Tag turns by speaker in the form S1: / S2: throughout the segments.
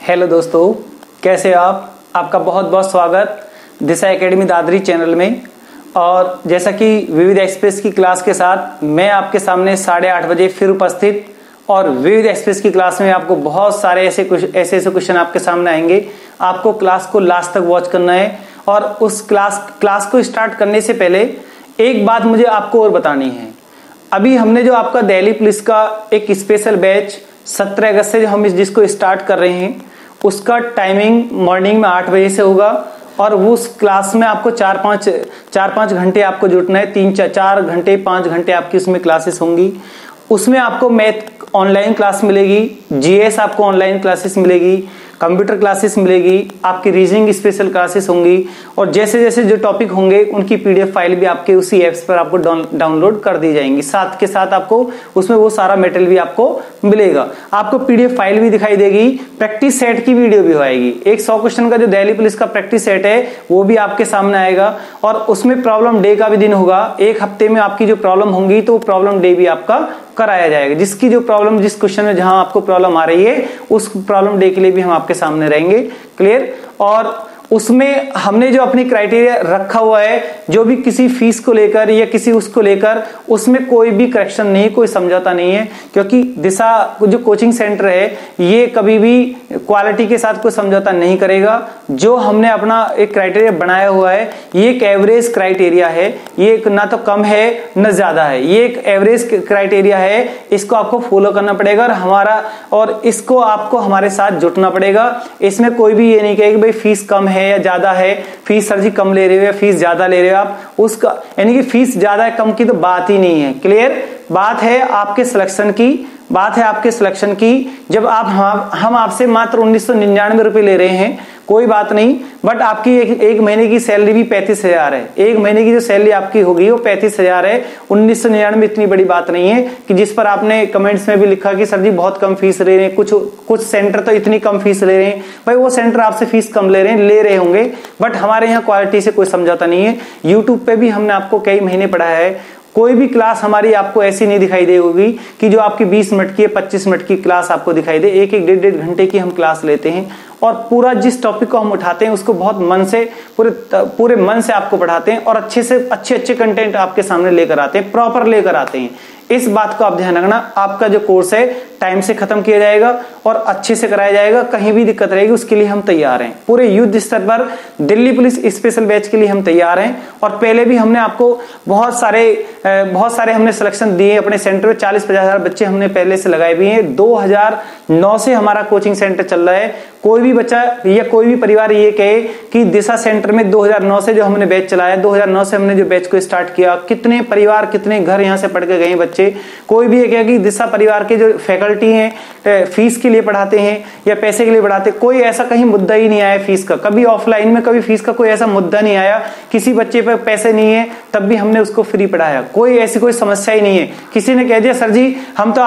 S1: Hello दोस्तों, कैसे आप? आपका बहुत बहुत स्वागत दिशा एकेडमी दादरी चैनल में। और जैसा कि विविध एक्सप्रेस की क्लास के साथ मैं आपके सामने 8:30 बजे फिर उपस्थित, और विविध एक्सप्रेस की क्लास में आपको बहुत सारे ऐसे क्वेश्चन आपके सामने आएंगे। आपको क्लास को लास्ट तक वॉच करना है। और उस क्लास को स्टार्ट करने से पहले एक बात मुझे आपको और बतानी है। अभी हमने जो आपका दिल्ली पुलिस का एक स्पेशल बैच 17 अगस्त से हम जिसको स्टार्ट कर रहे हैं, उसका टाइमिंग मॉर्निंग में 8 बजे से होगा। और वो उस क्लास में आपको 4-5 घंटे आपको जुटना है। 4 घंटे 5 घंटे आपकी उसमें क्लासेस होंगी। उसमें आपको मैथ ऑनलाइन क्लास मिलेगी, जीएस आपको ऑनलाइन क्लासेस मिलेगी, कंप्यूटर क्लासेस मिलेगी, आपकी रीजनिंग स्पेशल क्लासेस होंगी। और जैसे जैसे जो टॉपिक होंगे उनकी पीडीएफ फाइल भी आपके उसी ऐप्स पर आपको डाउनलोड कर दी जाएंगी। साथ के साथ आपको उसमें वो सारा मटेरियल भी आपको मिलेगा। आपको पीडीएफ फाइल भी दिखाई देगी, प्रैक्टिस सेट की वीडियो भी आएगी। एक 100 क्वेश्चन का जो दिल्ली पुलिस का प्रैक्टिस सेट है वो भी आपके सामने आएगा। और उसमें प्रॉब्लम डे का भी दिन होगा। एक हफ्ते में आपकी जो प्रॉब्लम होंगी तो प्रॉब्लम डे भी आपका कराया जाएगा। जिसकी जो प्रॉब्लम, जिस क्वेश्चन में जहां आपको प्रॉब्लम आ रही है उस प्रॉब्लम डे के लिए भी हम आपके सामने रहेंगे। क्लियर? और उसमें हमने जो अपनी क्राइटेरिया रखा हुआ है, जो भी किसी फीस को लेकर या किसी उसको लेकर, उसमें कोई भी करेक्शन नहीं, कोई समझौता नहीं है। क्योंकि दिशा जो कोचिंग सेंटर है ये कभी भी क्वालिटी के साथ कोई समझौता नहीं करेगा। जो हमने अपना एक क्राइटेरिया बनाया हुआ है ये एक एवरेज क्राइटेरिया है। ये ना तो कम है न ज्यादा है, ये एक एवरेज क्राइटेरिया है। इसको आपको फॉलो करना पड़ेगा और इसको आपको हमारे साथ जुटना पड़ेगा। इसमें कोई भी ये नहीं कहे कि भाई फीस कम है या ज्यादा है, फीस सर जी कम ले रहे हो या फीस ज्यादा ले रहे हो आप, उसका यानी कि फीस ज्यादा है कम की तो बात ही नहीं है। क्लियर? बात है आपके सिलेक्शन की, बात है आपके सिलेक्शन की। जब हम आपसे मात्र 1999 रुपए ले रहे हैं, कोई बात नहीं, बट आपकी एक महीने की सैलरी भी 35,000 है। एक महीने की जो सैलरी आपकी होगी वो 35,000 है। 1999 इतनी बड़ी बात नहीं है कि जिस पर आपने कमेंट्स में भी लिखा कि सर जी बहुत कम फीस ले रहे हैं, कुछ सेंटर तो इतनी कम फीस ले रहे हैं। भाई वो सेंटर आपसे फीस कम ले रहे होंगे, बट हमारे यहाँ क्वालिटी से कोई समझौता नहीं है। यूट्यूब पे भी हमने आपको कई महीने पढ़ाया है। कोई भी क्लास हमारी आपको ऐसी नहीं दिखाई देगी कि जो आपकी 20 मिनट की 25 मिनट की क्लास आपको दिखाई दे। एक 1.5 घंटे की हम क्लास लेते हैं और पूरा जिस टॉपिक को हम उठाते हैं उसको बहुत मन से, पूरे मन से आपको पढ़ाते हैं और अच्छे कंटेंट आपके सामने लेकर आते हैं, प्रॉपर लेकर आते हैं। इस बात को आप ध्यान रखना। आपका जो कोर्स है टाइम से खत्म किया जाएगा और अच्छे से कराया जाएगा। कहीं भी दिक्कत रहेगी उसके लिए हम तैयार हैं। पूरे युद्ध स्तर पर दिल्ली पुलिस स्पेशल बैच के लिए हम तैयार हैं। और पहले भी हमने आपको बहुत सारे हमने सिलेक्शन दिए अपने सेंटर में। 40-50 हजार बच्चे हमने पहले से लगाए भी हैं। 2009 से हमारा कोचिंग सेंटर चल रहा है। कोई भी बच्चा या कोई भी परिवार ये कहे कि दिशा सेंटर में 2009 से जो हमने बैच चलाया, 2009 से हमने जो बैच को स्टार्ट किया, कितने परिवार कितने घर यहाँ से पढ़ के गए बच्चे। कोई भी ये कहे कि दिशा परिवार के जो फैकल्टी हैं फीस के लिए पढ़ाते हैं या पैसे के लिए पढ़ाते, कोई ऐसा कहीं मुद्दा ही नहीं आया फीस का। कभी ऑफलाइन में कभी फीस का कोई ऐसा मुद्दा नहीं आया। किसी बच्चे पे पैसे नहीं है तब भी हमने उसको फ्री पढ़ाया। कोई ऐसी कोई समस्या ही नहीं है। किसी ने कह दिया सर जी हम तो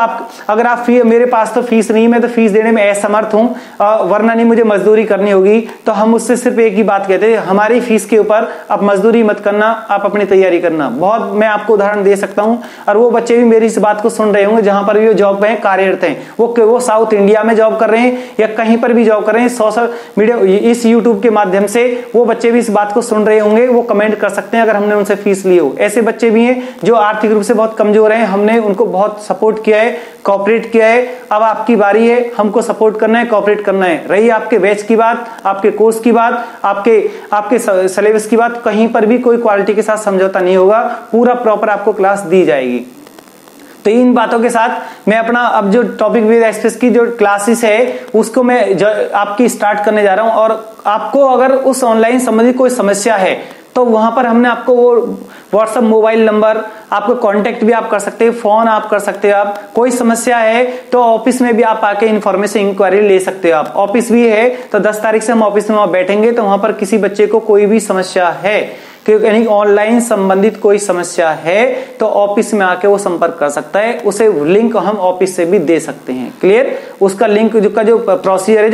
S1: अगर आप मेरे पास तो फीस नहीं, मैं तो फीस देने में असमर्थ हूं, वरना नहीं मुझे मजदूरी करनी होगी, तो हम उससे सिर्फ एक ही बात कहते हैं, हमारी फीस के ऊपर आप मजदूरी मत करना, आप अपनी तैयारी करना। बहुत मैं आपको उदाहरण दे सकता हूं और वो बच्चे भी मेरी इस बात को सुन रहे होंगे जहां पर भी वो जॉब में कार्यरत हैं। वो साउथ इंडिया में जॉब कर रहे हैं या कहीं पर भी जॉब कर रहे हैं। सोशल मीडिया इस यूट्यूब के माध्यम से वो बच्चे भी इस बात को सुन रहे होंगे। वो कमेंट कर सकते हैं अगर हमने उनसे फीस ली हो। ऐसे बच्चे भी हैं जो आर्थिक रूप से बहुत कमजोर हैं, हमने उनको बहुत सपोर्ट किया है, कोऑपरेट किया है। अब आपकी बारी है, हमको सपोर्ट करना है, कोऑपरेट करना है। रही आपके बैच की बात, आपके कोर्स की बात, आपके सिलेबस की बात, कहीं पर भी कोई क्वालिटी के साथ समझौता नहीं होगा। पूरा प्रॉपर आपको क्लास दी जाएगी। तो इन बातों के साथ मैं अपना अब जो टॉपिक विद एक्सप्रेस की जो क्लासेस है उसको मैं आपकी स्टार्ट करने जा रहा हूं। और आपको अगर उस ऑनलाइन संबंधित कोई समस्या है तो वहां पर हमने आपको वो व्हाट्सएप मोबाइल नंबर, आपको कांटेक्ट भी आप कर सकते हैं, फोन आप कर सकते हैं। आप कोई समस्या है तो ऑफिस में भी आप आके इन्फॉर्मेशन इंक्वायरी ले सकते हो। आप ऑफिस भी है तो 10 तारीख से हम ऑफिस में बैठेंगे, तो वहां पर किसी बच्चे को कोई भी समस्या है क्योंकि यानी ऑनलाइन संबंधित कोई समस्या है तो ऑफिस में आके वो संपर्क कर सकता है, उसे लिंक हम ऑफिस से भी दे सकते हैं। क्लियर, उसका लिंक जो प्रोसीजर है,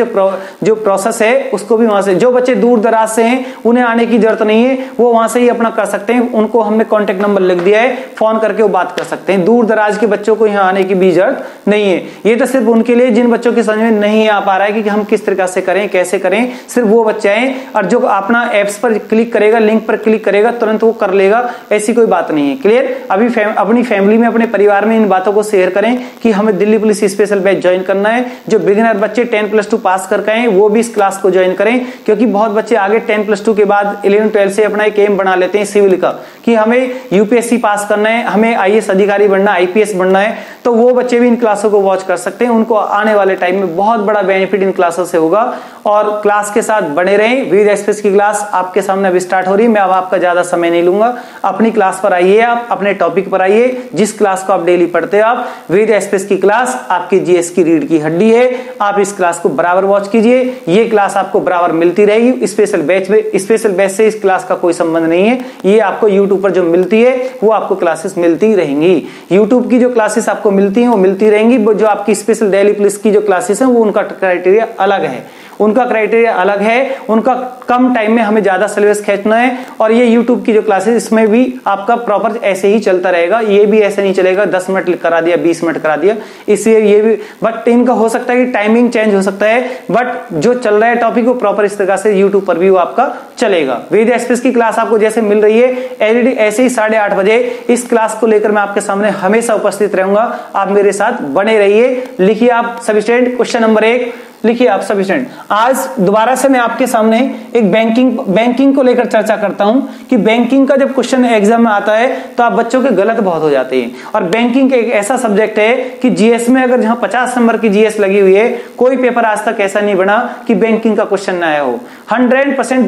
S1: जो प्रोसेस है उसको भी वहां से, जो बच्चे दूर दराज से हैं उन्हें आने की जरूरत नहीं है, वो वहां से ही अपना कर सकते हैं। उनको हमने कॉन्टेक्ट नंबर लिख दिया है, फोन करके वो बात कर सकते हैं। दूर दराज के बच्चों को यहाँ आने की भी जरूरत नहीं है। ये तो सिर्फ उनके लिए जिन बच्चों की समझ में नहीं आ पा रहा है कि हम किस तरीके से करें, कैसे करें, सिर्फ वो बच्चे आए और जो अपना एप्स पर क्लिक करेगा, लिंक पर क्लिक करेगा, तुरंत वो कर लेगा, ऐसी कोई बात नहीं है। क्लियर, अभी अपनी फैमिली में, अपने परिवार में इन बातों को शेयर करें कि हमें Delhi police special batch join करना है। जो बिगिनर बच्चे 10+2 पास करके आए वो भी इस क्लास को ज्वाइन करें, क्योंकि बहुत बच्चे आगे 10+2 के बाद 11-12 से अपना एक एम बना लेते हैं सिविल का कि हमें यूपीएससी पास करना है, हमें आईएएस अधिकारी बनना है, आईपीएस बनना है। तो वो बच्चे भी इन क्लासों को वॉच कर सकते हैं, उनको आने वाले टाइम में बहुत बड़ा बेनिफिट इन क्लासों से होगा। और क्लास के साथ बने रहें। विविध एक्सप्रेस की क्लास आपके सामने अभी स्टार्ट हो रही है, मैं अब आपका ज्यादा समय नहीं लूंगा। अपनी क्लास पर आइए, आप अपने टॉपिक पर आइए, जिस क्लास को आप डेली पढ़ते हैं। आप विविध एक्सप्रेस की क्लास आपकी जीएस की रीढ़ की हड्डी है, आप इस क्लास को बराबर वॉच कीजिए। ये क्लास आपको बराबर मिलती रहेगी स्पेशल बैच में। स्पेशल बैच से इस क्लास का कोई संबंध नहीं है, ये आपको यूट्यूब पर जो मिलती है वो आपको क्लासेस मिलती रहेंगी। यूट्यूब की जो क्लासेस आपको मिलती हैं वो मिलती रहेंगी। जो आपकी स्पेशल डेली पुलिस की जो क्लासेस हैं वो उनका क्राइटेरिया अलग है, उनका क्राइटेरिया अलग है, उनका कम टाइम में हमें ज्यादा सिलेबस खींचना है। और ये यूट्यूब की जो क्लासेस, इसमें भी आपका प्रॉपर ऐसे ही चलता रहेगा। ये भी ऐसे नहीं चलेगा 10 मिनट करा दिया, 20 मिनट करा दिया, इसलिए ये भी, बट इनका हो सकता है कि टाइमिंग चेंज हो सकता है, बट जो चल रहा है टॉपिक वो प्रॉपर इस तरह से यूट्यूब पर भी वो आपका चलेगा। विविध एक्सप्रेस की क्लास आपको जैसे मिल रही है ऐसे ही 8:30 बजे इस क्लास को लेकर मैं आपके सामने हमेशा उपस्थित रहूंगा। आप मेरे साथ बने रहिए। लिखिए आप सभी स्टूडेंट क्वेश्चन नंबर 1, लिखिए आप सभी स्टूडेंट। आज दोबारा से मैं आपके सामने एक बैंकिंग को लेकर चर्चा करता हूं कि बैंकिंग का जब क्वेश्चन एग्जाम में आता है तो आप बच्चों के गलत बहुत हो जाते हैं। और बैंकिंग एक ऐसा सब्जेक्ट है कि जीएस में अगर जहां 50 नंबर की जीएस लगी हुई है, कोई पेपर आज तक ऐसा नहीं बना कि बैंकिंग का क्वेश्चन ना आया हो। 100%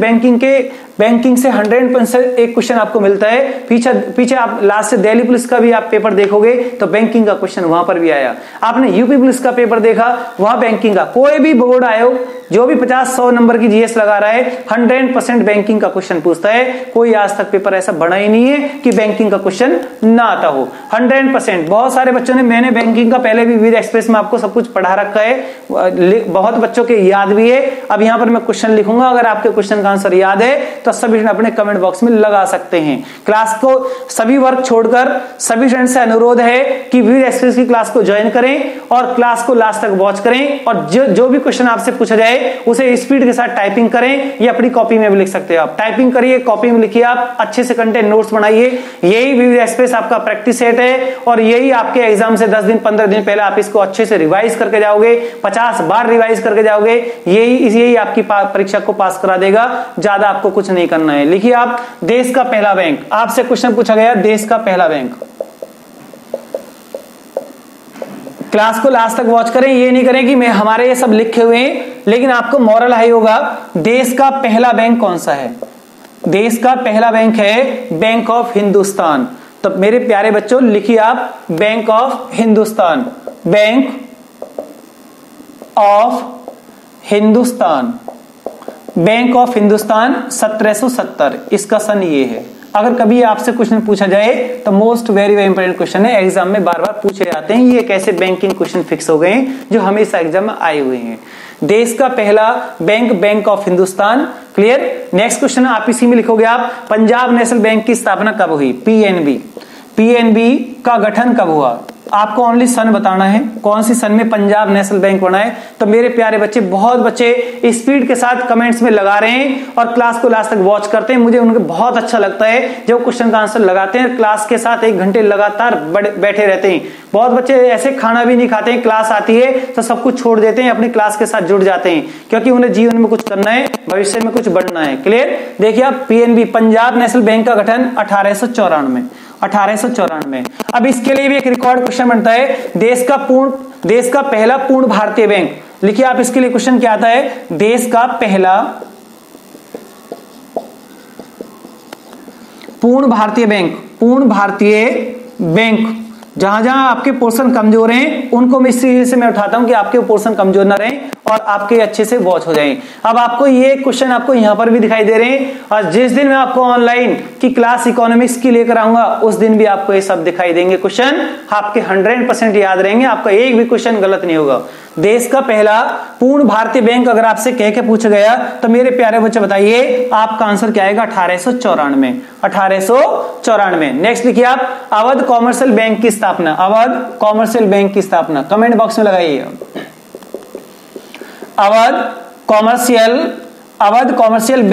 S1: बैंकिंग से 100% एक क्वेश्चन आपको मिलता है। पीछे आप लास्ट से दिल्ली पुलिस का भी आप पेपर देखोगे तो बैंकिंग का क्वेश्चन वहां पर भी आया। आपने यूपी पुलिस का पेपर देखा, वहां बैंकिंग का, कोई भी बोर्ड आयोग जो भी 50-100 नंबर की जीएस लगा रहा है 100% बैंकिंग का क्वेश्चन पूछता है। कोई आज तक पेपर ऐसा बना ही नहीं है कि बैंकिंग का क्वेश्चन ना आता हो। 100%। बहुत सारे बच्चों ने, मैंने बैंकिंग का पहले भी विविध एक्सप्रेस में आपको सब कुछ पढ़ा रखा है, बहुत बच्चों के याद भी है। अब यहां पर मैं क्वेश्चन लिखूंगा, अगर आपके क्वेश्चन का आंसर याद है तो सभी अपने कमेंट बॉक्स में लगा सकते हैं। क्लास को सभी वर्क छोड़कर सभी स्टूडेंट से अनुरोध है कि विविध एक्सप्रेस की क्लास को ज्वाइन करें और क्लास को लास्ट तक वॉच करें। और जो भी क्वेश्चन आपसे पूछा जाए उसे स्पीड के साथ टाइपिंग करें, या अपनी कॉपी में भी लिख सकते हो। आप टाइपिंग करिए, कॉपी में लिखिए, आप अच्छे से कंटेंट नोट्स बनाइए। यही विविध एक्सप्रेस आपका प्रैक्टिस सेट है और यही आपके एग्जाम से 10 दिन 15 दिन पहले आप इसको अच्छे से रिवाइज करके जाओगे, 50 बार रिवाइज करके जाओगे। यही आपकी परीक्षा को पास करा देगा। ज्यादा आपको कुछ नहीं करना है। लिखिए आप, देश का पहला बैंक, आपसे क्वेश्चन पूछा गया, देश का पहला बैंक। क्लास को लास्ट तक वॉच करें, ये नहीं करें कि मैं हमारे ये सब लिखे हुए हैं, लेकिन आपको मॉरल हाई होगा। देश का पहला बैंक कौन सा है? देश का पहला बैंक है बैंक ऑफ हिंदुस्तान। तो मेरे प्यारे बच्चों लिखिए आप, bank of Hindustan, bank of Hindustan, bank of Hindustan 1770, इसका सन ये है। अगर कभी आपसे क्वेश्चन पूछा जाए तो मोस्ट वेरी इंपोर्टेंट क्वेश्चन है, एग्जाम में बार बार पूछे जाते हैं। ये कैसे बैंकिंग क्वेश्चन फिक्स हो गए हैं जो हमेशा एग्जाम में आए हुए हैं। देश का पहला bank, bank of Hindustan. Clear. Next question आप इसी में लिखोगे आप, पंजाब नेशनल बैंक की स्थापना कब हुई? पीएनबी का गठन कब हुआ? आपको ओनली सन बताना है, कौन सी सन में पंजाब नेशनल बैंक बना है। तो मेरे प्यारे बच्चे, बहुत बच्चे स्पीड के साथ कमेंट्स में लगा रहे हैं और क्लास को लास्ट तक वॉच करते हैं। मुझे उनके बहुत अच्छा लगता है जब क्वेश्चन का आंसर लगाते हैं, क्लास के साथ 1 घंटे लगातार बैठे रहते हैं। बहुत बच्चे ऐसे खाना भी नहीं खाते हैं, क्लास आती है तो सब कुछ छोड़ देते हैं, अपनी क्लास के साथ जुड़ जाते हैं, क्योंकि उन्हें जीवन में कुछ करना है, भविष्य में कुछ बढ़ना है। क्लियर। देखिए आप, पीएनबी पंजाब नेशनल बैंक का गठन 1894। अब इसके लिए भी एक रिकॉर्ड क्वेश्चन बनता है, देश का पहला पूर्ण भारतीय बैंक। लिखिए आप, इसके लिए क्वेश्चन क्या आता है? देश का पहला पूर्ण भारतीय बैंक, जहां जहां आपके पोर्शन कमजोर हैं उनको मैं इस तरीके से मैं उठाता हूं कि आपके पोर्शन कमजोर ना रहे और आपके अच्छे से वॉच हो जाएं। अब आपको ये क्वेश्चन आपको यहां पर भी दिखाई दे रहे हैं, और जिस दिन मैं आपको ऑनलाइन की क्लास इकोनॉमिक्स की लेकर आऊंगा उस दिन भी आपको ये सब दिखाई देंगे। क्वेश्चन आपके 100% याद रहेंगे, आपका एक भी क्वेश्चन गलत नहीं होगा। देश का पहला पूर्ण भारतीय बैंक अगर आपसे कह के पूछा गया तो मेरे प्यारे बच्चे बताइए आपका आंसर क्या आएगा? 1894। 1894। नेक्स्ट लिखिए आप, अवध कॉमर्शियल बैंक की स्थापना। अवध कॉमर्शियल बैंक की स्थापना कमेंट बॉक्स में लगाइए। अवध कॉमर्शियल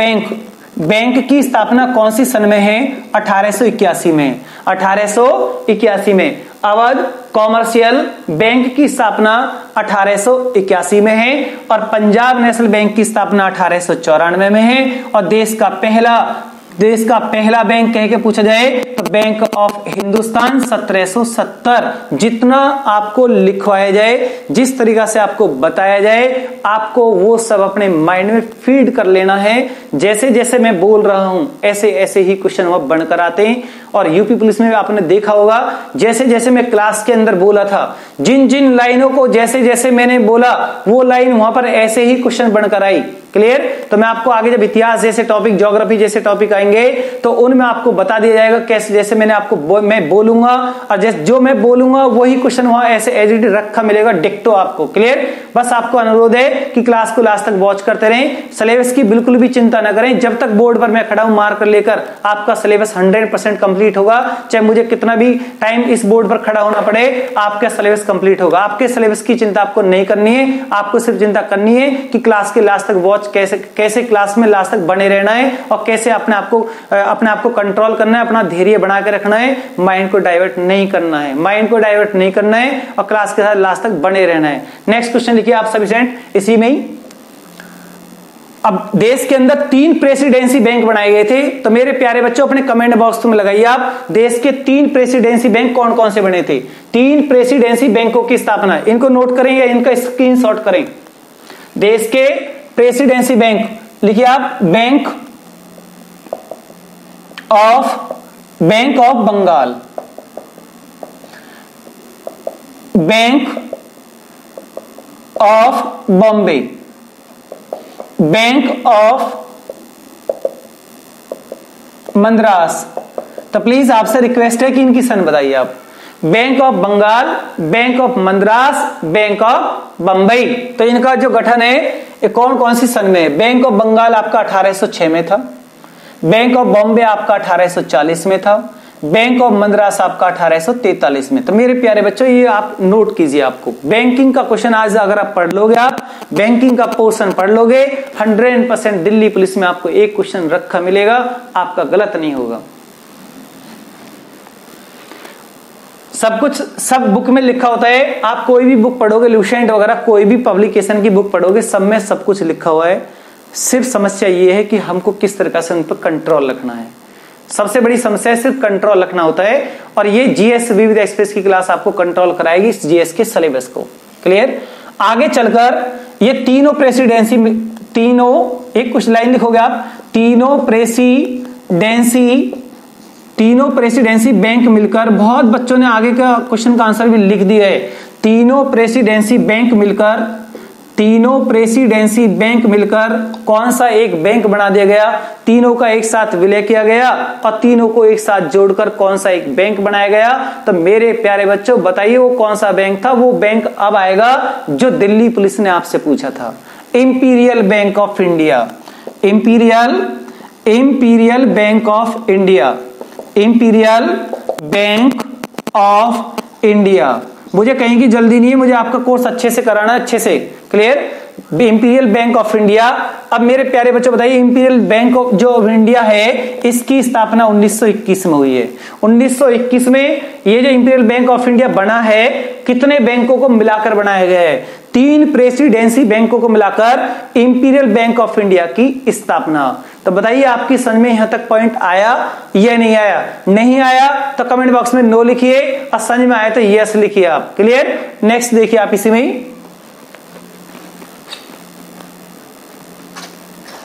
S1: बैंक की स्थापना कौन सी सन में है? 1881 में। 1881 में अवध कॉमर्शियल बैंक की स्थापना 1881 में है, और पंजाब नेशनल बैंक की स्थापना 1894 में है, और देश का पहला बैंक कह के पूछा जाए तो बैंक ऑफ हिंदुस्तान 1770। जितना आपको लिखवाया जाए, जिस तरीका से आपको बताया जाए, आपको वो सब अपने माइंड में फीड कर लेना है। जैसे जैसे मैं बोल रहा हूं ऐसे ऐसे ही क्वेश्चन वह बनकर आते हैं। और यूपी पुलिस में आपने देखा होगा, जैसे जैसे मैं क्लास के अंदर बोला था, जिन जिन लाइनों को जैसे जैसे मैंने बोला वो लाइन वहां पर ऐसे ही क्वेश्चन बनकर आई। क्लियर? तो मैं आपको आगे जब इतिहास जैसे टॉपिक, ज्योग्राफी जैसे टॉपिक आएंगे तो उनमें आपको बता दिया जाएगा कैसे, जैसे मैंने आपको मैं बोलूंगा और जैसे जो मैं बोलूंगा वही क्वेश्चन वहां ऐसे एज इट इज रखा मिलेगा डिक्टो आपको। क्लियर? बस आपको अनुरोध है कि क्लास को लास्ट तक वॉच करते रहें, सिलेबस की बिल्कुल भी चिंता न करें। जब तक बोर्ड पर मैं खड़ा हूं मार्कर लेकर, आपका सिलेबस 100% कंप्लीट होगा। चाहे मुझे कितना भी टाइम इस बोर्ड पर खड़ा होना पड़े, आपका सिलेबस कंप्लीट होगा। आपके सिलेबस की चिंता आपको नहीं करनी है, आपको सिर्फ चिंता करनी है कि क्लास के लास्ट तक वॉच कैसे क्लास में लास्ट तक बने रहना है, और कैसे अपने आप को कंट्रोल करना है, अपना धैर्य बना के रखना है, माइंड को डाइवर्ट नहीं करना है, और क्लास के साथ लास्ट तक बने रहना है। नेक्स्ट क्वेश्चन लिखिए आप सभी स्टूडेंट इसी में ही। अब देश के अंदर 3 प्रेसिडेंसी बैंक बनाए गए थे, तो मेरे प्यारे बच्चों अपने कमेंट बॉक्स में लगाइए आप, देश के 3 प्रेसिडेंसी बैंक कौन कौन से बने थे? 3 प्रेसिडेंसी बैंकों की स्थापना, इनको नोट करें या इनका स्क्रीनशॉट करें। देश के प्रेसिडेंसी बैंक लिखिए आप, bank of Bengal, bank of Bombay, bank of Madras. तो प्लीज आपसे रिक्वेस्ट है कि इनकी सन बताइए आप। Bank of Bengal, bank of Madras, bank of Bombay. तो इनका जो गठन है ये कौन कौन सी सन में है? बैंक ऑफ बंगाल आपका 1806 में था, बैंक ऑफ बॉम्बे आपका 1840 में था, बैंक ऑफ मद्रास आपका 1843 में। तो मेरे प्यारे बच्चों ये आप नोट कीजिए, आपको बैंकिंग का क्वेश्चन आज अगर आप पढ़ लोगे, आप बैंकिंग का पोर्शन पढ़ लोगे, 100% दिल्ली पुलिस में आपको एक क्वेश्चन रखा मिलेगा, आपका गलत नहीं होगा। सब बुक में लिखा होता है, आप कोई भी बुक पढ़ोगे, लुसेंट वगैरह कोई भी पब्लिकेशन की बुक पढ़ोगे, सब में सब कुछ लिखा हुआ है। सिर्फ समस्या ये है कि हमको किस तरह से उन पर कंट्रोल रखना है। सबसे बड़ी समस्या सिर्फ कंट्रोल रखना होता है, और ये जीएस विविध एक्सप्रेस की क्लास आपको कंट्रोल कराएगी इस जीएस के सिलेबस को। क्लियर? आगे चलकर ये तीनों प्रेसिडेंसी, एक कुछ लाइन लिखोगे आप, तीनों प्रेसिडेंसी बैंक मिलकर, बहुत बच्चों ने आगे का क्वेश्चन का आंसर भी लिख दिया है, तीनों प्रेसिडेंसी बैंक मिलकर कौन सा एक बैंक बना दिया गया? तीनों का एक साथ विलय किया गया और तीनों को एक साथ जोड़कर कौन सा एक बैंक बनाया गया? तो मेरे प्यारे बच्चों बताइए वो कौन सा बैंक था? वो बैंक अब आएगा जो दिल्ली पुलिस ने आपसे पूछा था, imperial bank of India. Imperial bank of India. मुझे कहीं की जल्दी नहीं है, मुझे आपका कोर्स अच्छे से कराना है, अच्छे से। Clear? Imperial bank of India. अब मेरे प्यारे बच्चों बताइए, इंपीरियल बैंक ऑफ जो इंडिया है इसकी स्थापना 1921 में हुई है। 1921 में ये जो इंपीरियल बैंक ऑफ इंडिया बना है, कितने बैंकों को मिलाकर बनाया गया है? 3 प्रेसिडेंसी बैंकों को मिलाकर इंपीरियल बैंक ऑफ इंडिया की स्थापना। तो बताइए आपकी समझ में यहां तक पॉइंट आया या नहीं आया? नहीं आया तो कमेंट बॉक्स में नो लिखिए, और समझ में आया तो यस लिखिए आप। क्लियर? नेक्स्ट देखिए आप इसी में ही।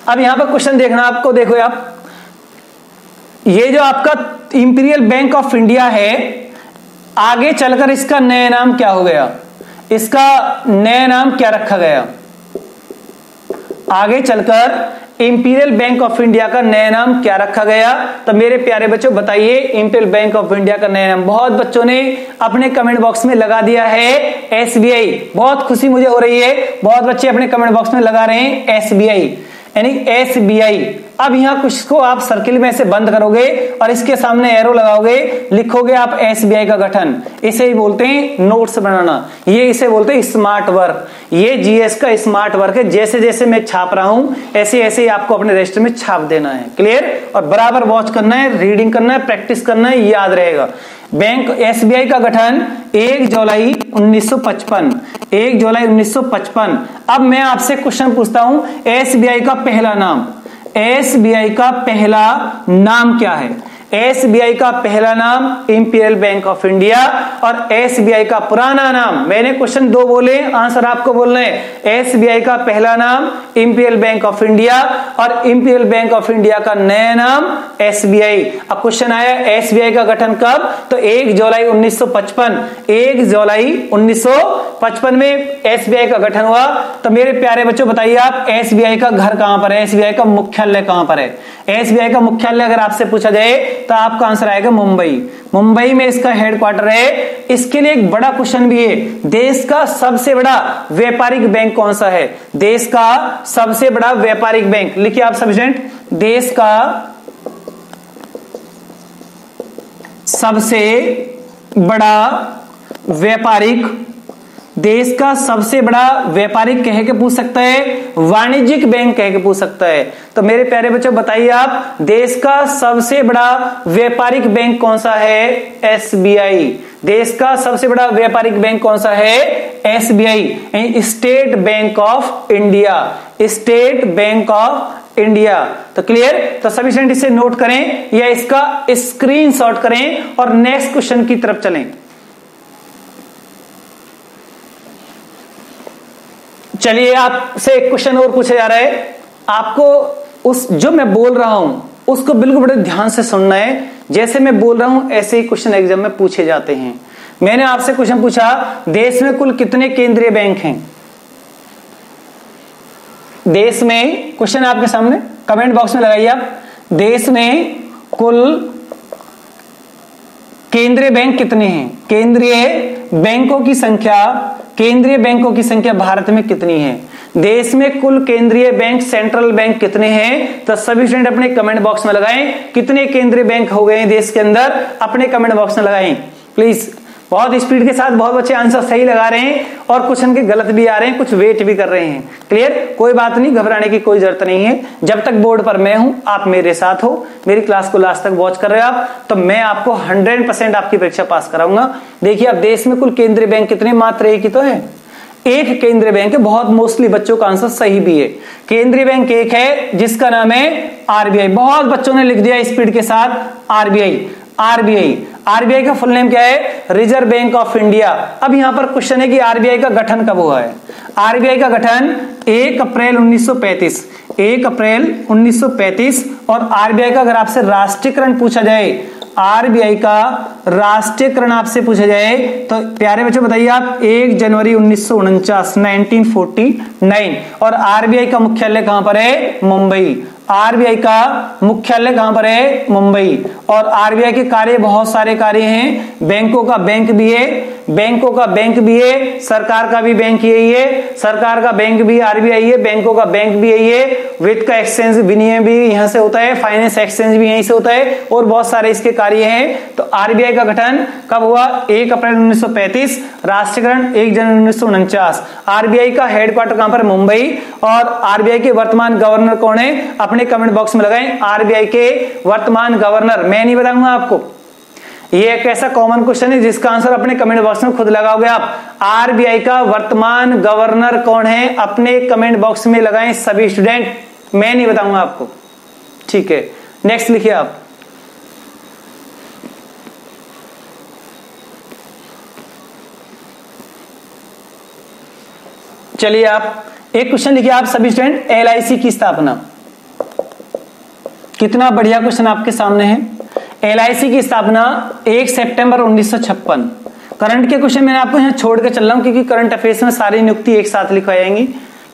S1: अब यहां पर क्वेश्चन देखना आपको, देखो आप, ये जो आपका इंपीरियल बैंक ऑफ इंडिया है, आगे चलकर इसका नया नाम क्या हो गया? इसका नया नाम क्या रखा गया? आगे चलकर इंपीरियल बैंक ऑफ इंडिया का नया नाम क्या रखा गया? तो मेरे प्यारे बच्चों बताइए, इंपीरियल बैंक ऑफ इंडिया का नया नाम बहुत बच्चों ने अपने कमेंट बॉक्स में लगा दिया है एसबीआई। बहुत खुशी मुझे हो रही है, बहुत बच्चे अपने कमेंट बॉक्स में लगा रहे हैं एसबीआई, यानी एसबीआई। अब यहां कुछ को आप सर्किल में से बंद करोगे और इसके सामने एरो लगाओगे, लिखोगे आप एसबीआई का गठन। इसे ही बोलते हैं नोट्स बनाना, ये इसे बोलते हैं स्मार्ट वर्क। ये जीएस का स्मार्ट वर्क है। जैसे जैसे मैं छाप रहा हूं ऐसे ऐसे ही आपको अपने रजिस्टर में छाप देना है। क्लियर? और बराबर वॉच करना है, रीडिंग करना है, प्रैक्टिस करना है, याद रहेगा। बैंक एसबीआई का गठन 1 जुलाई 1955, 1 जुलाई 1955। अब मैं आपसे क्वेश्चन पूछता हूं, एसबीआई का पहला नाम, एसबीआई का पहला नाम क्या है? एसबीआई का पहला नाम इंपीरियल बैंक ऑफ इंडिया और एसबीआई का पुराना नाम, मैंने क्वेश्चन 2 बोले, आंसर आपको बोलना है। एसबीआई का पहला नाम इंपीरियल बैंक ऑफ इंडिया और इंपीरियल बैंक ऑफ इंडिया का नया नाम एसबीआई। अब क्वेश्चन आया एसबीआई का गठन कब? तो 1 जुलाई 1955, 1 जुलाई 1955 में एसबीआई का गठन हुआ। तो मेरे प्यारे बच्चों बताइए आप, एसबीआई का घर कहां पर है? एसबीआई का मुख्यालय कहां पर है? एसबीआई का मुख्यालय अगर आपसे पूछा जाए तो आपका आंसर आएगा मुंबई। मुंबई में इसका हेडक्वार्टर है। इसके लिए एक बड़ा क्वेश्चन भी है, देश का सबसे बड़ा व्यापारिक बैंक कौन सा है? देश का सबसे बड़ा व्यापारिक बैंक, लिखिए आप सब स्टूडेंट, देश का सबसे बड़ा व्यापारिक, देश का सबसे बड़ा व्यापारिक कह के पूछ सकता है, वाणिज्यिक बैंक कह के पूछ सकता है। तो मेरे प्यारे बच्चों बताइए आप, देश का सबसे बड़ा व्यापारिक बैंक कौन सा है? एसबीआई। देश का सबसे बड़ा व्यापारिक बैंक कौन सा है? SBI, state bank of India, state bank of India. तो क्लियर? तो सभी स्टूडेंट इसे नोट करें या इसका स्क्रीनशॉट करें और नेक्स्ट क्वेश्चन की तरफ चलें। चलिए आपसे एक क्वेश्चन और पूछा जा रहा है, आपको उस जो मैं बोल रहा हूं उसको बिल्कुल बड़े ध्यान से सुनना है। जैसे मैं बोल रहा हूं ऐसे ही क्वेश्चन एग्जाम में पूछे जाते हैं। मैंने आपसे क्वेश्चन पूछा, देश में कुल कितने केंद्रीय बैंक हैं? देश में, क्वेश्चन आपके सामने कमेंट बॉक्स में लगाइए आप, देश में कुल केंद्रीय बैंक कितने हैं? केंद्रीय बैंकों की संख्या, केंद्रीय बैंकों की संख्या भारत में कितनी है? देश में कुल केंद्रीय बैंक, सेंट्रल बैंक कितने हैं? तो सभी स्टूडेंट अपने कमेंट बॉक्स में लगाएं, कितने केंद्रीय बैंक हो गए हैं देश के अंदर, अपने कमेंट बॉक्स में लगाएं प्लीज। बहुत स्पीड के साथ बहुत बच्चे आंसर सही लगा रहे हैं और क्वेश्चन के गलत भी आ रहे हैं, कुछ वेट भी कर रहे हैं। क्लियर? कोई बात नहीं, घबराने की कोई जरूरत नहीं है। जब तक बोर्ड पर मैं हूं, आप मेरे साथ हो, मेरी क्लास को लास्ट तक वॉच कर रहे हो आप, तो मैं आपको 100% आपकी परीक्षा पास कराऊंगा। देखिए अब देश में कुल केंद्रीय बैंक कितने? मात्र एक ही तो है, एक केंद्रीय बैंक है। बहुत मोस्टली बच्चों का आंसर सही भी है। केंद्रीय बैंक एक है जिसका नाम है आरबीआई। बहुत बच्चों ने लिख दिया स्पीड के साथ आरबीआई। आरबीआई, आरबीआई का फुल नेम क्या है? Reserve bank of India. अब यहां पर क्वेश्चन है कि आरबीआई का गठन कब हुआ है? आरबीआई का गठन 1 अप्रैल 1935, 1 अप्रैल 1935। और आरबीआई का अगर आपसे राष्ट्रीयकरण पूछा जाए, आरबीआई का राष्ट्रीयकरण आपसे पूछा जाए तो प्यारे बच्चों बताइए आप, 1 जनवरी 1949, 1949। और आरबीआई का मुख्यालय कहां पर है? मुंबई। आरबीआई का मुख्यालय कहां पर है? मुंबई। और आरबीआई के कार्य बहुत सारे कार्य हैं। बैंकों का बैंक भी है, बैंकों का बैंक भी है, सरकार का भी बैंक यही है, सरकार का बैंक भी आरबीआई है, बैंकों का बैंक भी यही है, वित्त का एक्सचेंज विनिमय भी यहां से होता है, फाइनेंस एक्सचेंज भी यहीं से होता है और बहुत सारे इसके कार्य हैं। तो आरबीआई का गठन कब हुआ? 1 अप्रैल 1935, राष्ट्रीयकरण 1 जनवरी 1949। आरबीआई का हेडक्वार्टर कहां पर? मुंबई। और आरबीआई के वर्तमान गवर्नर कौन है? अपने कमेंट बॉक्स में लगाएं, आरबीआई के वर्तमान गवर्नर। मैं नहीं बताऊंगा आपको, ये एक ऐसा कॉमन क्वेश्चन है जिसका आंसर अपने कमेंट बॉक्स में खुद लगाओगे आप। आरबीआई का वर्तमान गवर्नर कौन है? अपने कमेंट बॉक्स में लगाएं सभी स्टूडेंट, मैं नहीं बताऊंगा आपको। ठीक है, नेक्स्ट लिखिए आप। चलिए आप एक क्वेश्चन लिखिए आप सभी स्टूडेंट, एलआईसी की स्थापना। कितना बढ़िया क्वेश्चन आपके सामने है। एलआईसी की स्थापना 1 सितंबर 1956, करंट के क्वेश्चन मैंने आपको यहाँ छोड़ के चल रहा हूँ, क्योंकि करंट अफेयर्स में सारी नियुक्ति एक साथ लिखवाई जाएंगी,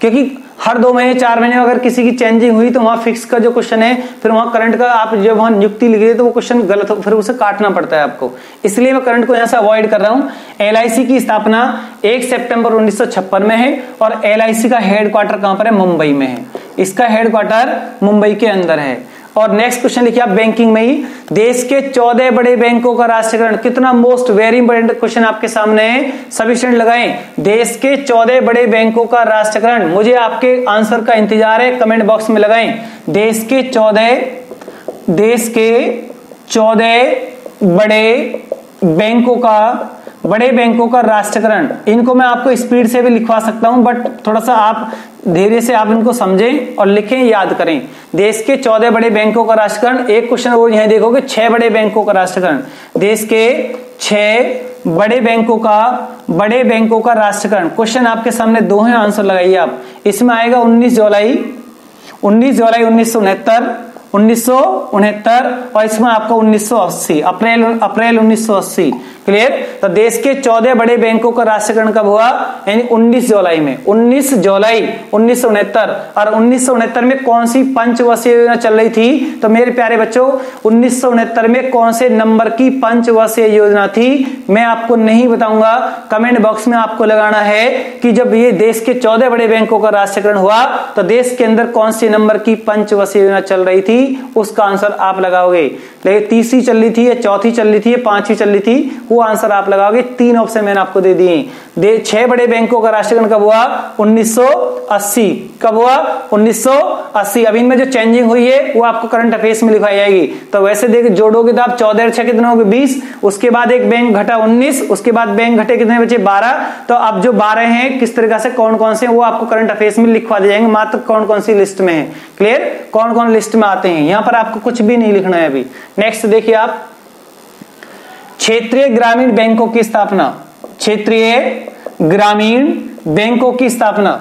S1: क्योंकि हर 2 महीने 4 महीने अगर किसी की चेंजिंग हुई तो वहां फिक्स का जो क्वेश्चन है, फिर वहां करंट का आप जब वहां नियुक्ति लिख रहे तो वो क्वेश्चन गलत हो, फिर उसे काटना पड़ता है आपको, इसलिए मैं करंट को यहां से अवॉइड कर रहा हूं। एलआईसी की स्थापना 1 सितंबर 1956 में है और एलआईसी का हेडक्वार्टर कहां पर है? मुंबई में है। इसका हेडक्वार्टर मुंबई के अंदर है। और नेक्स्ट क्वेश्चन लिखिए आप बैंकिंग में ही, देश के 14 बड़े बैंकों का राष्ट्रीयकरण, कितना मोस्ट वेरी इंपोर्टेंट क्वेश्चन आपके सामने है, सभी स्टूडेंट लगाएं। देश के 14 बड़े बैंकों का राष्ट्रीयकरण, मुझे आपके आंसर का इंतजार है, कमेंट बॉक्स में लगाएं। देश के 14 बड़े बैंकों का राष्ट्रीयकरण, इनको मैं आपको स्पीड से भी लिखवा सकता हूं, बट थोड़ा सा आप धीरे से आप इनको समझें और लिखें, याद करें। देश के 14 बड़े बैंकों का राष्ट्रीयकरण, एक क्वेश्चन वो यहां देखोगे 6 बड़े बैंकों का राष्ट्रीयकरण, देश के 6 बड़े बैंकों का राष्ट्रीयकरण। क्वेश्चन आपके सामने 2 हैं, आंसर लगाइए आप। इसमें आएगा 19 जुलाई 1969 और इसमें आपका 1980 अप्रैल 1980। क्लियर? तो देश के 14 बड़े बैंकों का राष्ट्रीयकरण कब हुआ? यानी 19 जुलाई में, 19 जुलाई 1969। और 1969 में कौन सी पंचवर्षीय योजना चल रही थी? तो मेरे प्यारे बच्चों 1969 में कौन से नंबर की पंचवर्षीय योजना थी मैं आपको नहीं बताऊंगा, कमेंट बॉक्स में आपको लगाना है कि जब ये देश के 14 बड़े बैंकों का राष्ट्रीयकरण हुआ तो देश के अंदर कौन सी नंबर की पंचवर्षीय योजना चल रही थी, उसका आंसर आप लगाओगे। लेकिन तीसरी चल रही थी या चौथी चल रही थी या पांचवी चल रही थी, वो आंसर आप लगाओगे। 3 ऑप्शन मैंने आपको दे दिए। 6 बड़े बैंकों का राष्ट्रीयकरण कब हुआ? 1980। कब हुआ? 1980। अब इनमें जो चेंजिंग हुई है वो आपको करंट अफेयर्स में लिखाई जाएगी। तो वैसे देख जोड़ोगे तो आप 14 और 6 कितने हो गए? 20। उसके बाद एक बैंक घटा 19, उसके बाद बैंक घटे कितने बचे? 12। तो अब जो 12 हैं किस तरीके से कौन कौन से वो आपको करंट अफेयर्स में लिखवा दिए जाएंगे, मात्र कौन कौन सी लिस्ट में है। क्लियर? कौन कौन लिस्ट में आते हैं, यहां पर आपको कुछ भी नहीं लिखना है अभी। नेक्स्ट देखिए आप, क्षेत्रीय ग्रामीण बैंकों की स्थापना। क्षेत्रीय ग्रामीण बैंकों की स्थापना,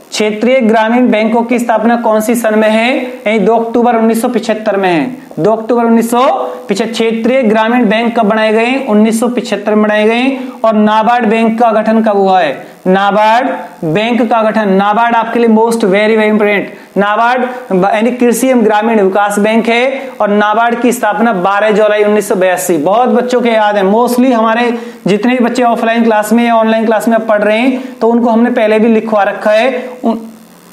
S1: क्षेत्रीय ग्रामीण बैंकों की स्थापना कौन सी सन में है? यही 2 अक्टूबर 1975 में है। 2 अक्टूबर 1975। क्षेत्रीय ग्रामीण बैंक कब बनाए गए? 1975 में बनाए गए। और नाबार्ड बैंक का गठन कब हुआ है? नाबार्ड बैंक का गठन, नाबार्ड आपके लिए most very very important, NABARD यानी कृषि एवं ग्रामीण विकास बैंक है और नाबार्ड की स्थापना 12 जुलाई 1982। बहुत बच्चों के याद है, मोस्टली हमारे जितने भी बच्चे ऑफलाइन क्लास में या ऑनलाइन क्लास में पढ़ रहे हैं तो उनको हमने पहले भी लिखवा रखा है।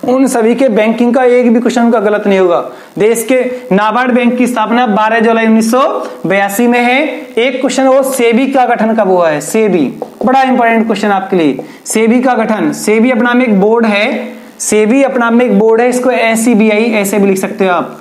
S1: उन सभी के बैंकिंग का एक भी क्वेश्चन का गलत नहीं होगा। देश के नाबार्ड बैंक की स्थापना 12 जुलाई 1982 में है। एक क्वेश्चन वो सेबी का गठन कब हुआ है? सेबी बड़ा इंपॉर्टेंट क्वेश्चन आपके लिए। सेबी का गठन, सेबी अपना में एक बोर्ड है, सेबी अपना में एक बोर्ड है, इसको SEBI ऐसे भी लिख सकते हो आप,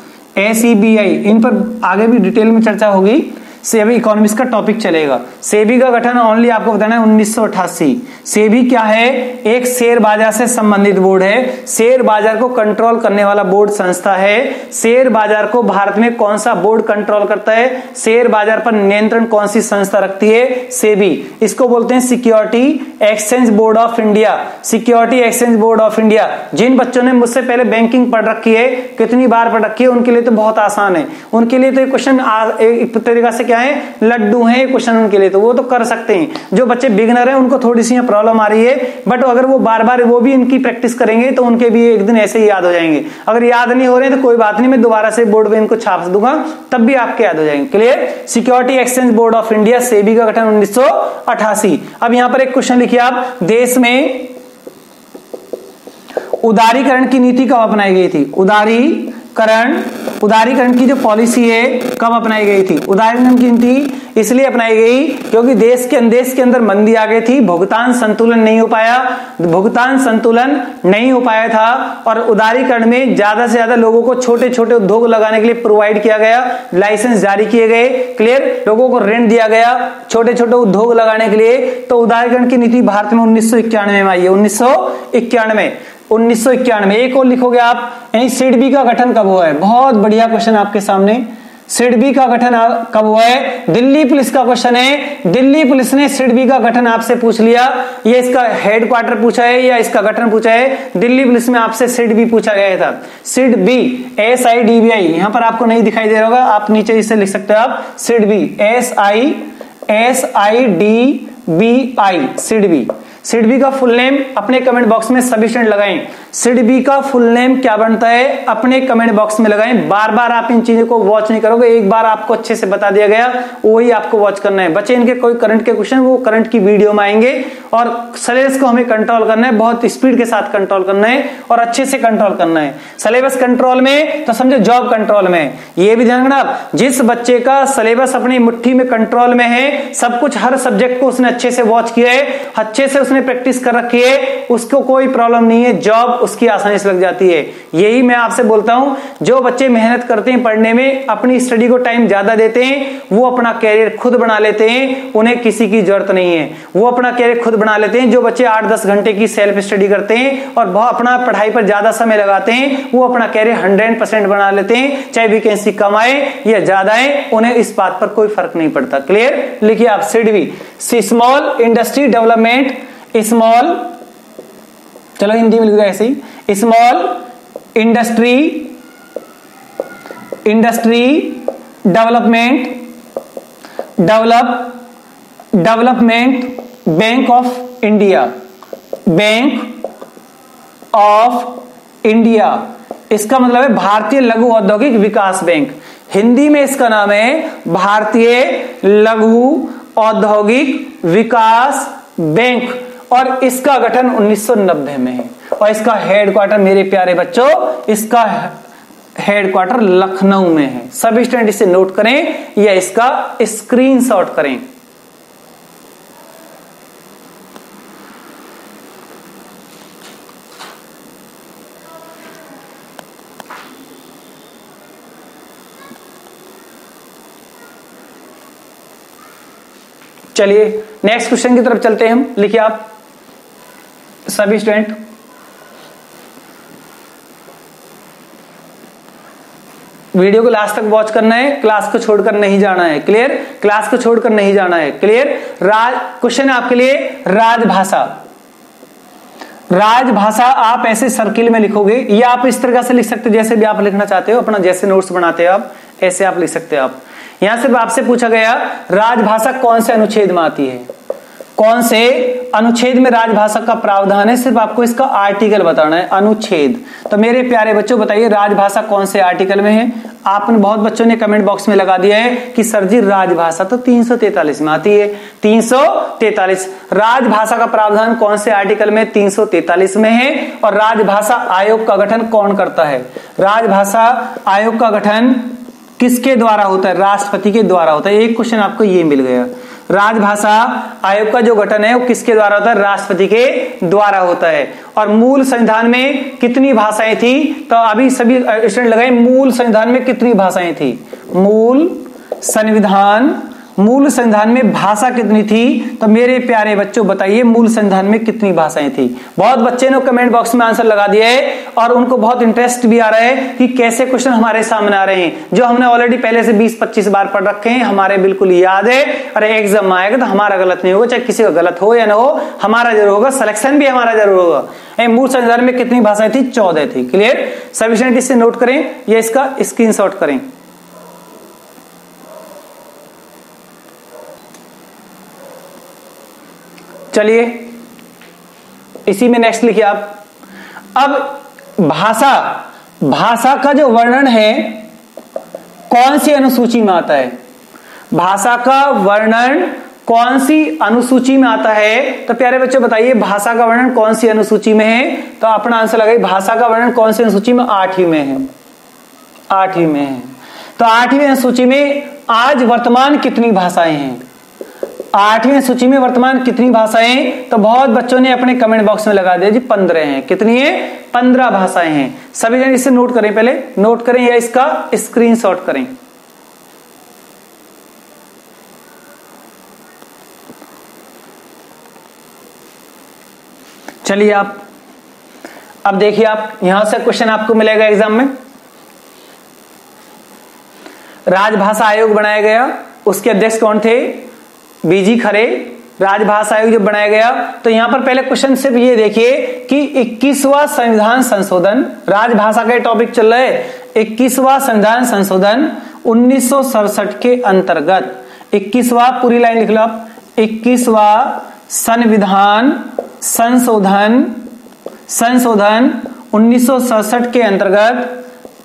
S1: SEBI। इन पर आगे भी डिटेल में चर्चा होगी, सेबी इकोनॉमिक्स का टॉपिक चलेगा। सेबी का गठन ओनली आपको बताना है 1988। सेबी क्या है? एक शेयर बाजार से संबंधित बोर्ड है, शेयर बाजार को कंट्रोल करने वाला बोर्ड संस्था है। शेयर बाजार को भारत में कौन सा बोर्ड कंट्रोल करता है? शेयर बाजार पर नियंत्रण कौन सी संस्था रखती है? सेबी। इसको बोलते हैं security exchange board of India. Security exchange board of India. जिन बच्चों ने मुझसे पहले बैंकिंग पढ़ रखी है, कितनी बार पढ़ रखी है, उनके लिए तो बहुत आसान है। उनके लिए तो ये क्वेश्चन एक तरीका से है, लड्डू है क्वेश्चन उनके लिए, तो वो तो कर सकते हैं। जो बच्चे बिगिनर हैं उनको थोड़ी सी प्रॉब्लम आ रही है, बट अगर वो बार बार वो भी इनकी प्रैक्टिस करेंगे तो उनके भी एक दिन ऐसे ही याद हो जाएंगे। अगर याद नहीं हो रहे तो कोई बात नहीं, मैं दोबारा से बोर्ड पे इनको छाप दूंगा, तब भी आपके याद हो जाएंगे। Clear? Security exchange board of India, SEBI का गठन 1988। अब यहां पर एक क्वेश्चन लिखिए आप, देश में उदारीकरण की नीति कब अपनाई गई थी? उदारीकरण की जो पॉलिसी है कब अपनाई गई थी? उदारीकरण की नीति इसलिए अपनाई गई क्योंकि देश के अंदर मंदी आ गई थी, भुगतान संतुलन नहीं हो पाया था और उदारीकरण में ज्यादा से ज्यादा लोगों को छोटे छोटे उद्योग लगाने के लिए प्रोवाइड किया गया, लाइसेंस जारी किए गए। क्लियर? लोगों को ऋण दिया गया छोटे छोटे उद्योग लगाने के लिए। तो उदारीकरण की नीति भारत में 1991 में आई है। 1991। एक और लिखोगे आप, यानी सिडबी का गठन कब हुआ है? बहुत बढ़िया क्वेश्चन आपके सामने, सिडबी का गठन कब हुआ है? दिल्ली पुलिस का क्वेश्चन है। दिल्ली पुलिस ने सिडबी का गठन आपसे पूछ लिया, ये इसका हेडक्वार्टर पूछा है या इसका गठन पूछा है? दिल्ली पुलिस में आपसे सिडबी पूछा गया था। सिडबी SIDBI, यहां पर आपको नहीं दिखाई दे रहा होगा, आप नीचे इसे लिख सकते हो आप, सिडबी SIDBI SIDBI, सिडबी। सिडबी का फुल नेम अपने कमेंट बॉक्स में सभी स्टूडेंट लगाएं। सिडबी का फुल नेम क्या बनता है अपने कमेंट बॉक्स में लगाएं। बार बार आप इन चीजों को वॉच नहीं करोगे, एक बार आपको अच्छे से बता दिया गया वही आपको वॉच करना है। बच्चे इनके कोई करंट के क्वेश्चन वो करंट की वीडियो में आएंगे और सिलेबस को हमें कंट्रोल करना है, बहुत स्पीड के साथ कंट्रोल करना है और अच्छे से कंट्रोल करना है। सिलेबस कंट्रोल में तो समझो जॉब कंट्रोल में। ये भी ध्यान रखना आप, जिस बच्चे का सिलेबस अपनी मुट्ठी में कंट्रोल में है, सब कुछ हर सब्जेक्ट को उसने अच्छे से वॉच किया है, अच्छे से उसने प्रैक्टिस कर रखी है, उसको कोई प्रॉब्लम नहीं है, जॉब उसकी आसानी से लग जाती है। यही मैं आपसे बोलता हूं, जो बच्चे मेहनत करते हैं पढ़ने में, अपनी स्टडी को टाइम ज्यादा देते हैं, वो अपना कैरियर खुद बना लेते हैं, उन्हें किसी की जरूरत नहीं है, वो अपना कैरियर खुद बना लेते हैं। जो बच्चे 8-10 घंटे की सेल्फ स्टडी करते हैं और बहुत अपना पढ़ाई पर ज्यादा समय लगाते हैं, वो अपना कैरियर 100% बना लेते हैं, चाहे वैकेंसी कम आए या ज्यादा आए, उन्हें इस बात पर कोई फर्क नहीं पड़ता। क्लियर? लिखिए आप SIDBI, small industry development, small, चलो हिंदी में लिख दो ऐसे ही, small industry development bank of India, bank of India. इसका मतलब है भारतीय लघु औद्योगिक विकास बैंक। हिंदी में इसका नाम है भारतीय लघु औद्योगिक विकास बैंक और इसका गठन 1990 में है और इसका हेडक्वार्टर मेरे प्यारे बच्चों, इसका हेडक्वार्टर लखनऊ में है। सभी स्टूडेंट इसे नोट करें या इसका स्क्रीनशॉट करें। चलिए नेक्स्ट क्वेश्चन की तरफ चलते हैं हम। लिखिए आप सभी स्टूडेंट, वीडियो को लास्ट तक वॉच करना है, क्लास को छोड़कर नहीं जाना है। क्लियर? क्लास को छोड़कर नहीं जाना है। क्लियर? क्वेश्चन है आपके लिए राजभाषा। राजभाषा आप ऐसे सर्किल में लिखोगे या आप इस तरह से लिख सकते, जैसे भी आप लिखना चाहते हो, अपना जैसे नोट्स बनाते हो आप ऐसे आप लिख सकते हो। आप यहां सिर्फ आपसे पूछा गया राजभाषा कौन से अनुच्छेद में आती है, कौन से अनुच्छेद में राजभाषा का प्रावधान है, सिर्फ आपको इसका आर्टिकल बताना है, अनुच्छेद। तो मेरे प्यारे बच्चों बताइए राजभाषा कौन से आर्टिकल में है। आपने बहुत बच्चों ने कमेंट बॉक्स में लगा दिया है कि सर जी राजभाषा तो 343 में आती है। 343 राजभाषा का प्रावधान कौन से आर्टिकल में? 343 में है। और राजभाषा आयोग का गठन कौन करता है? राजभाषा आयोग का गठन किसके द्वारा होता है? राष्ट्रपति के द्वारा होता है। एक क्वेश्चन आपको ये मिल गया। राजभाषा आयोग का जो गठन है वो किसके द्वारा होता है? राष्ट्रपति के द्वारा होता है। और मूल संविधान में कितनी भाषाएं थी? तो अभी सभी स्टूडेंट लगाए, मूल संविधान में कितनी भाषाएं थी? मूल संविधान में भाषा कितनी थी? तो मेरे प्यारे बच्चों बताइए मूल संविधान में कितनी भाषाएं थी? बहुत बच्चे ने कमेंट बॉक्स में आंसर लगा दिया है और उनको बहुत इंटरेस्ट भी आ रहा है कि कैसे क्वेश्चन हमारे सामने आ रहे हैं, जो हमने ऑलरेडी पहले से 20-25 बार पढ़ रखे हैं, हमारे बिल्कुल याद है। अरे एग्जाम में आएगा तो हमारा गलत नहीं होगा, चाहे किसी का गलत हो या ना हो, हमारा जरूर होगा, सिलेक्शन भी हमारा जरूर होगा। मूल संविधान में कितनी भाषाएं थी? 14 थी। क्लियर? सभी स्टूडेंट इससे नोट करें या इसका स्क्रीनशॉट करें। चलिए इसी में नेक्स्ट लिखिए आप। अब भाषा का जो वर्णन है कौन सी अनुसूची में आता है? भाषा का वर्णन कौन सी अनुसूची में आता है? तो प्यारे बच्चों बताइए भाषा का वर्णन कौन सी अनुसूची में है? तो अपना आंसर लगाइए, भाषा का वर्णन कौन सी अनुसूची में? 8वीं में है। 8वीं में है। तो 8वीं अनुसूची में आज वर्तमान कितनी भाषाएं हैं? 8वीं सूची में वर्तमान कितनी भाषाएं? तो बहुत बच्चों ने अपने कमेंट बॉक्स में लगा दिया जी 15 हैं। कितनी है? 15 भाषाएं हैं। सभी जन इसे नोट करें, पहले नोट करें या इसका स्क्रीनशॉट करें। चलिए आप अब देखिए, आप यहां से क्वेश्चन आपको मिलेगा एग्जाम में। राजभाषा आयोग बनाया गया, उसके अध्यक्ष कौन थे? बीजी खरे। राजभाषा आयोग जब बनाया गया तो यहां पर पहले क्वेश्चन सिर्फ ये देखिए कि 21वां संविधान संशोधन, राजभाषा का टॉपिक चल रहा है, 21वां संविधान संशोधन 1967 के अंतर्गत, 21वां पूरी लाइन लिख लो आप, 21वां संविधान संशोधन 1967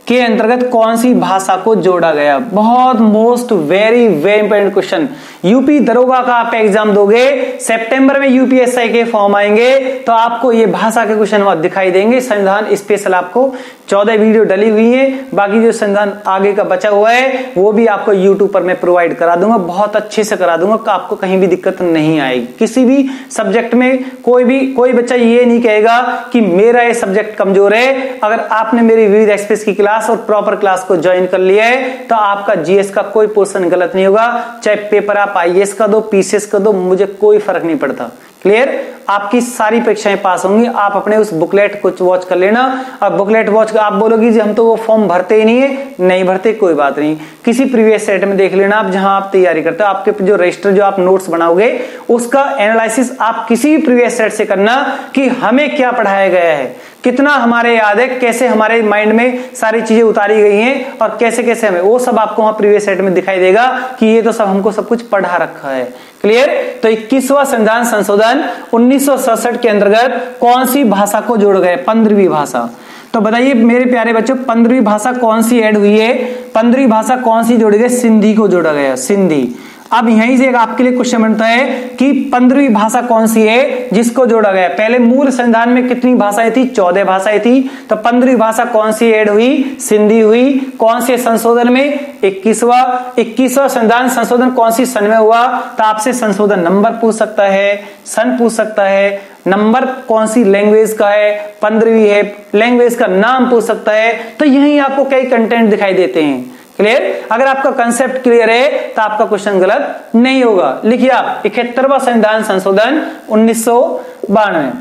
S1: के अंतर्गत कौन सी भाषा को जोड़ा गया? बहुत most very important question. UP दरोगा का आप एग्जाम दोगे, सितंबर में यूपीएससी के फॉर्म आएंगे, तो आपको ये भाषा के क्वेश्चन वहां दिखाई देंगे। संविधान स्पेशल आपको 14 वीडियो डली हुई है, बाकी जो संविधान आगे का बचा हुआ है वो भी आपको यूट्यूब पर मैं प्रोवाइड करा दूंगा, बहुत अच्छे से करा दूंगा, आपको कहीं भी दिक्कत नहीं आएगी। किसी भी सब्जेक्ट में कोई बच्चा ये नहीं कहेगा कि मेरा ये सब्जेक्ट कमजोर है। अगर आपने मेरी विविध एक्सप्रेस की क्लास और प्रॉपर क्लास को ज्वाइन कर लिया है तो आपका जीएस का कोई पोर्शन गलत नहीं होगा। चाहे पेपर आप आईएएस का दो, पीसीएस का दो, मुझे कोई फर्क नहीं पड़ता। क्लियर? आपकी सारी परीक्षाएं पास होंगी। आप अपने उस बुकलेट को वॉच कर लेना। अब बुकलेट वॉच आप बोलोगी जी हम तो वो फॉर्म भरते ही नहीं है, नहीं भरते कोई बात नहीं, किसी प्रीवियस सेट में देख लेना। आप जहां आप तैयारी करते हो, आपके जो रजिस्टर जो आप नोट्स बनाओगे उसका एनालिसिस आप किसी भी प्रीवियस सेट से करना कि हमें क्या पढ़ाया गया है, कितना हमारे याद है, कैसे हमारे माइंड में सारी चीजें उतारी गई हैं और कैसे कैसे हमें, वो सब आपको वहां प्रीवियस सेट में दिखाई देगा कि ये तो सब हमको सब कुछ पढ़ा रखा है। क्लियर? तो 21वां संविधान संशोधन 1967 के अंतर्गत कौन सी भाषा को जोड़ गए? 15वीं भाषा। तो बताइए मेरे प्यारे बच्चों, 15वीं भाषा कौन सी ऐड हुई है? 15वीं भाषा कौन सी जोड़ी गई? सिंधी को जोड़ा गया, सिंधी। अब यहीं से आपके लिए क्वेश्चन बनता है कि 15वीं भाषा कौन सी है जिसको जोड़ा गया? पहले मूल संविधान में कितनी भाषाएं थी? 14 भाषाएं थी। तो 15वीं भाषा कौन सी ऐड हुई? सिंधी हुई। कौन से संशोधन में? 21वां संविधान संशोधन कौन सी सन में हुआ? तो आपसे संशोधन नंबर पूछ सकता है, सन पूछ सकता है, नंबर कौन सी लैंग्वेज का है, 15वीं है, लैंग्वेज का नाम पूछ सकता है। तो यही आपको कई कंटेंट दिखाई देते हैं। क्लियर? अगर आपका कंसेप्ट क्लियर है तो आपका क्वेश्चन गलत नहीं होगा। लिखिए आप 71वां संविधान संशोधन 1992।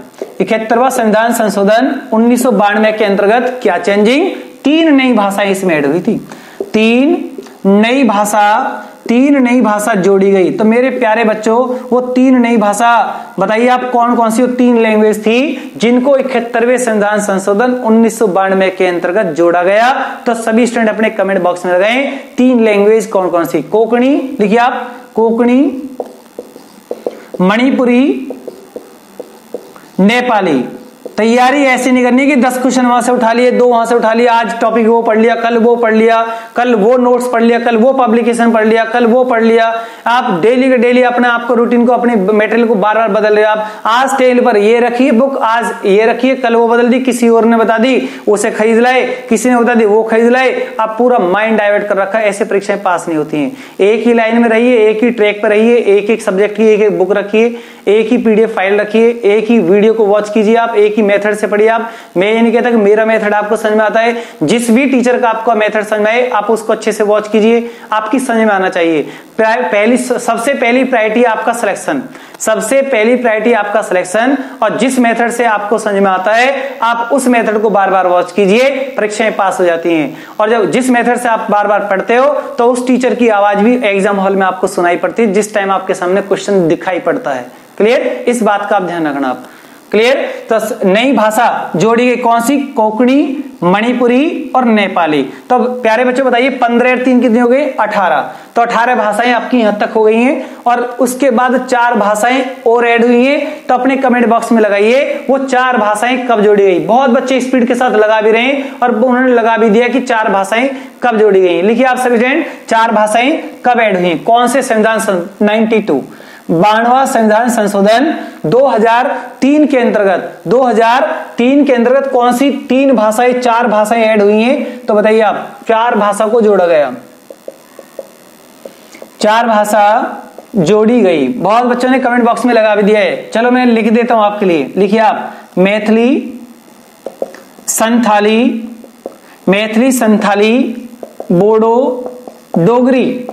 S1: 71वां संविधान संशोधन 1992 के अंतर्गत क्या चेंजिंग? 3 नई भाषाएं इसमें ऐड हुई थी। 3 नई भाषा जोड़ी गई। तो मेरे प्यारे बच्चों वो 3 नई भाषा बताइए आप कौन कौन सी 3 लैंग्वेज थी जिनको 71वें संविधान संशोधन 1992 के अंतर्गत जोड़ा गया? तो सभी स्टूडेंट अपने कमेंट बॉक्स में लगाएं 3 लैंग्वेज कौन कौन सी। कोंकणी, लिखिए आप, कोंकणी, मणिपुरी, नेपाली। तैयारी ऐसी नहीं करनी कि 10 क्वेश्चन वहां से उठा लिए, 2 वहां से उठा लिया, आज टॉपिक वो पढ़ लिया, कल वो पढ़ लिया, कल वो नोट्स पढ़ लिया, कल वो पब्लिकेशन पढ़ लिया, कल वो पढ़ लिया। आप डेली के डेली अपने आपको रूटीन को, अपने मटेरियल को बार बार बदल रहे हो। आप आज टेल पर ये रखिए बुक, आज ये रखिए, कल वो बदल दी, किसी और ने बता दी उसे खरीद लाए, किसी ने बता दी वो खरीद लाए। आप पूरा माइंड डाइवर्ट कर रखा है। ऐसे परीक्षाएं पास नहीं होती हैं। एक ही लाइन में रहिए, एक ही ट्रैक पर रहिए, एक एक सब्जेक्ट की एक एक बुक रखिए, एक ही पीडीएफ फाइल रखिए, एक ही वीडियो को वॉच कीजिए, आप एक ही मेथड से पढ़िए। आप, मैं ये नहीं कहता कि मेरा मेथड आपको समझ में आता है, जिस भी टीचर का आपका मेथड समझ में आए आप उसको अच्छे से वॉच कीजिए, आपकी समझ में आना चाहिए। सबसे पहली प्रायोरिटी आपका सिलेक्शन, सबसे पहली प्रायोरिटी आपका सिलेक्शन, और जिस मेथड से आपको समझ में आता है आप उस मेथड को बार बार वॉच कीजिए, परीक्षाएं पास हो जाती हैं। और जब जिस मेथड से आप बार बार पढ़ते हो तो उस टीचर की आवाज भी एग्जाम हॉल में आपको सुनाई पड़ती है जिस टाइम आपके सामने क्वेश्चन दिखाई पड़ता है। क्लियर? इस बात का आप ध्यान रखना आप। क्लियर? तो नई भाषा जोड़ी गई कौन सी? कोंकणी, मणिपुरी और नेपाली। तो प्यारे बच्चों बताइए 15 और 3 कितनी हो गई? 18। तो 18 भाषाएं आपकी यहां तक हो गई हैं और उसके बाद 4 भाषाएं और ऐड हुई हैं। तो अपने कमेंट बॉक्स में लगाइए वो 4 भाषाएं कब जोड़ी गई। बहुत बच्चे स्पीड के साथ लगा भी रहे हैं और उन्होंने लगा भी दिया कि 4 भाषाएं कब जोड़ी गई। लिखिए आप सभी स्टूडेंट 4 भाषाएं कब ऐड हुई, कौन से संविधान? 92 92वां संविधान संशोधन 2003 के अंतर्गत, 2003 के अंतर्गत कौन सी 3 भाषाएं, 4 भाषाएं ऐड हुई हैं? तो बताइए आप 4 भाषा को जोड़ा गया, 4 भाषा जोड़ी गई। बहुत बच्चों ने कमेंट बॉक्स में लगा भी दिया है, चलो मैं लिख देता हूं आपके लिए। लिखिए आप मैथिली, संथाली, बोडो, डोगरी,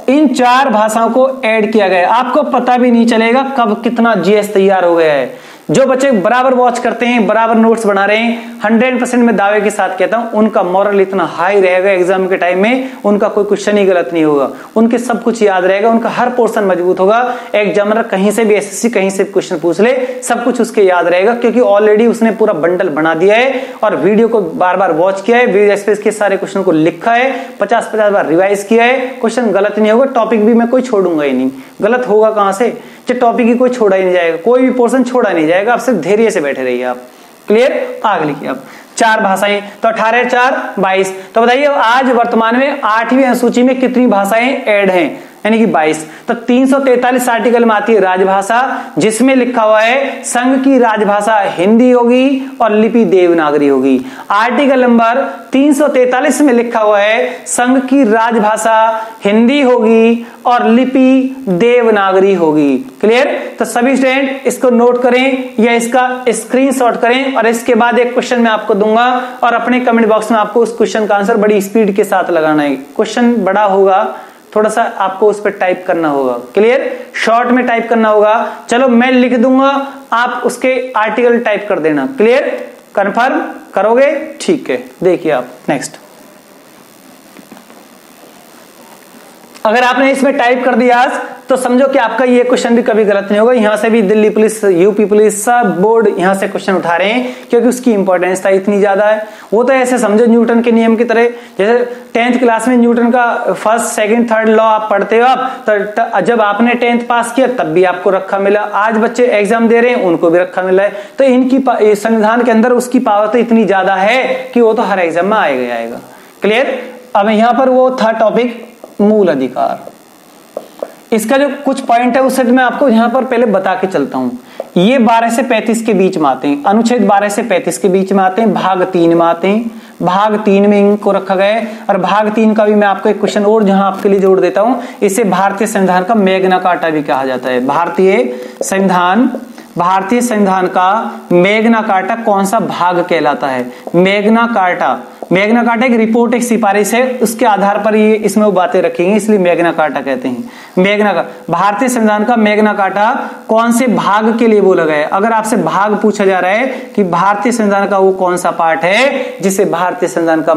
S1: इन 4 भाषाओं को ऐड किया गया। आपको पता भी नहीं चलेगा कब कितना जीएस तैयार हो गया है। जो बच्चे बराबर वॉच करते हैं, बराबर नोट्स बना रहे हैं, 100% में दावे के साथ कहता हूं उनका मोरल इतना हाई रहेगा एग्जाम के टाइम में, उनका कोई क्वेश्चन ही गलत नहीं होगा, उनके सब कुछ याद रहेगा, उनका हर पोर्शन मजबूत होगा। एग्जामिनर कहीं से भी एसएससी कहीं से क्वेश्चन पूछ ले, सब कुछ उसके याद रहेगा क्योंकि ऑलरेडी उसने पूरा बंडल बना दिया है और वीडियो को बार बार वॉच किया है, विविध एक्सप्रेस के सारे क्वेश्चन को लिखा है, 50-50 बार रिवाइज किया है। क्वेश्चन गलत नहीं होगा, टॉपिक भी मैं कोई छोड़ूंगा ही नहीं, गलत होगा कहां से? टॉपिक ही कोई छोड़ा ही नहीं जाएगा, कोई भी पोर्शन छोड़ा नहीं जाएगा, आप सिर्फ धैर्य से बैठे रहिए आप। क्लियर? आगे लिखिए अब 4 भाषाएं, तो 18 4 22। तो बताइए आज वर्तमान में 8वीं अनुसूची में कितनी भाषाएं ऐड हैं, यानी कि 22। तो 343 आर्टिकल में आती है राजभाषा, जिसमें लिखा हुआ है संघ की राजभाषा हिंदी होगी और लिपि देवनागरी होगी। आर्टिकल नंबर 343 में लिखा हुआ है संघ की राजभाषा हिंदी होगी और लिपि देवनागरी होगी। क्लियर? तो सभी स्टूडेंट इसको नोट करें या इसका स्क्रीनशॉट करें, और इसके बाद एक क्वेश्चन मैं आपको दूंगा और अपने कमेंट बॉक्स में आपको उस क्वेश्चन का आंसर बड़ी स्पीड के साथ लगाना है। क्वेश्चन बड़ा होगा, थोड़ा सा आपको उस पर टाइप करना होगा। क्लियर? शॉर्ट में टाइप करना होगा। चलो मैं लिख दूंगा, आप उसके आर्टिकल टाइप कर देना। क्लियर? कंफर्म करोगे? ठीक है, देखिए आप नेक्स्ट। अगर आपने इसमें टाइप कर दिया तो समझो कि आपका ये क्वेश्चन भी कभी गलत नहीं होगा। यहां से भी दिल्ली पुलिस, यूपी पुलिस, सब बोर्ड यहां से क्वेश्चन उठा रहे हैं, क्योंकि उसकी इंपॉर्टेंस था इतनी ज्यादा है। वो तो ऐसे समझो न्यूटन के नियम की तरह, जैसे 10th क्लास में न्यूटन का 1st, 2nd, 3rd लॉ आप पढ़ते हो आप, तो जब आपने 10th पास किया तब भी आपको रखा मिला। आज बच्चे एग्जाम दे रहे हैं, उनको भी रखा मिला है। तो इनकी संविधान के अंदर उसकी पावर तो इतनी ज्यादा है कि वो तो हर एग्जाम में आएगा। क्लियर? अब यहां पर वो था टॉपिक मूल अधिकार। इसका जो कुछ पॉइंट है उससे मैं आपको यहां पर पहले बता के चलता हूं। ये 12 से 35 के बीच में आते हैं, अनुच्छेद 12 से 35 के बीच में आते हैं, भाग 3 में आते हैं। भाग 3 में इनको रखा गया है, और भाग 3 का भी मैं आपको एक क्वेश्चन और जहां आपके लिए जोड़ देता हूं। इसे भारतीय संविधान का मैग्ना कार्टा भी कहा जाता है। भारतीय संविधान का मैग्ना कार्टा कौन सा भाग कहलाता है? मैग्ना कार्टा एक रिपोर्ट, एक सिफारिश है, उसके आधार पर ये इसमें वो बातें रखेंगे, इसलिए मैग्ना कार्टा कहते हैं। भारतीय संविधान का मैग्ना कार्टा कौन से भाग के लिए बोला गया है? अगर आपसे भाग पूछा जा रहा है कि भारतीय संविधान का वो कौन सा पार्ट है जिसे भारतीय संविधान का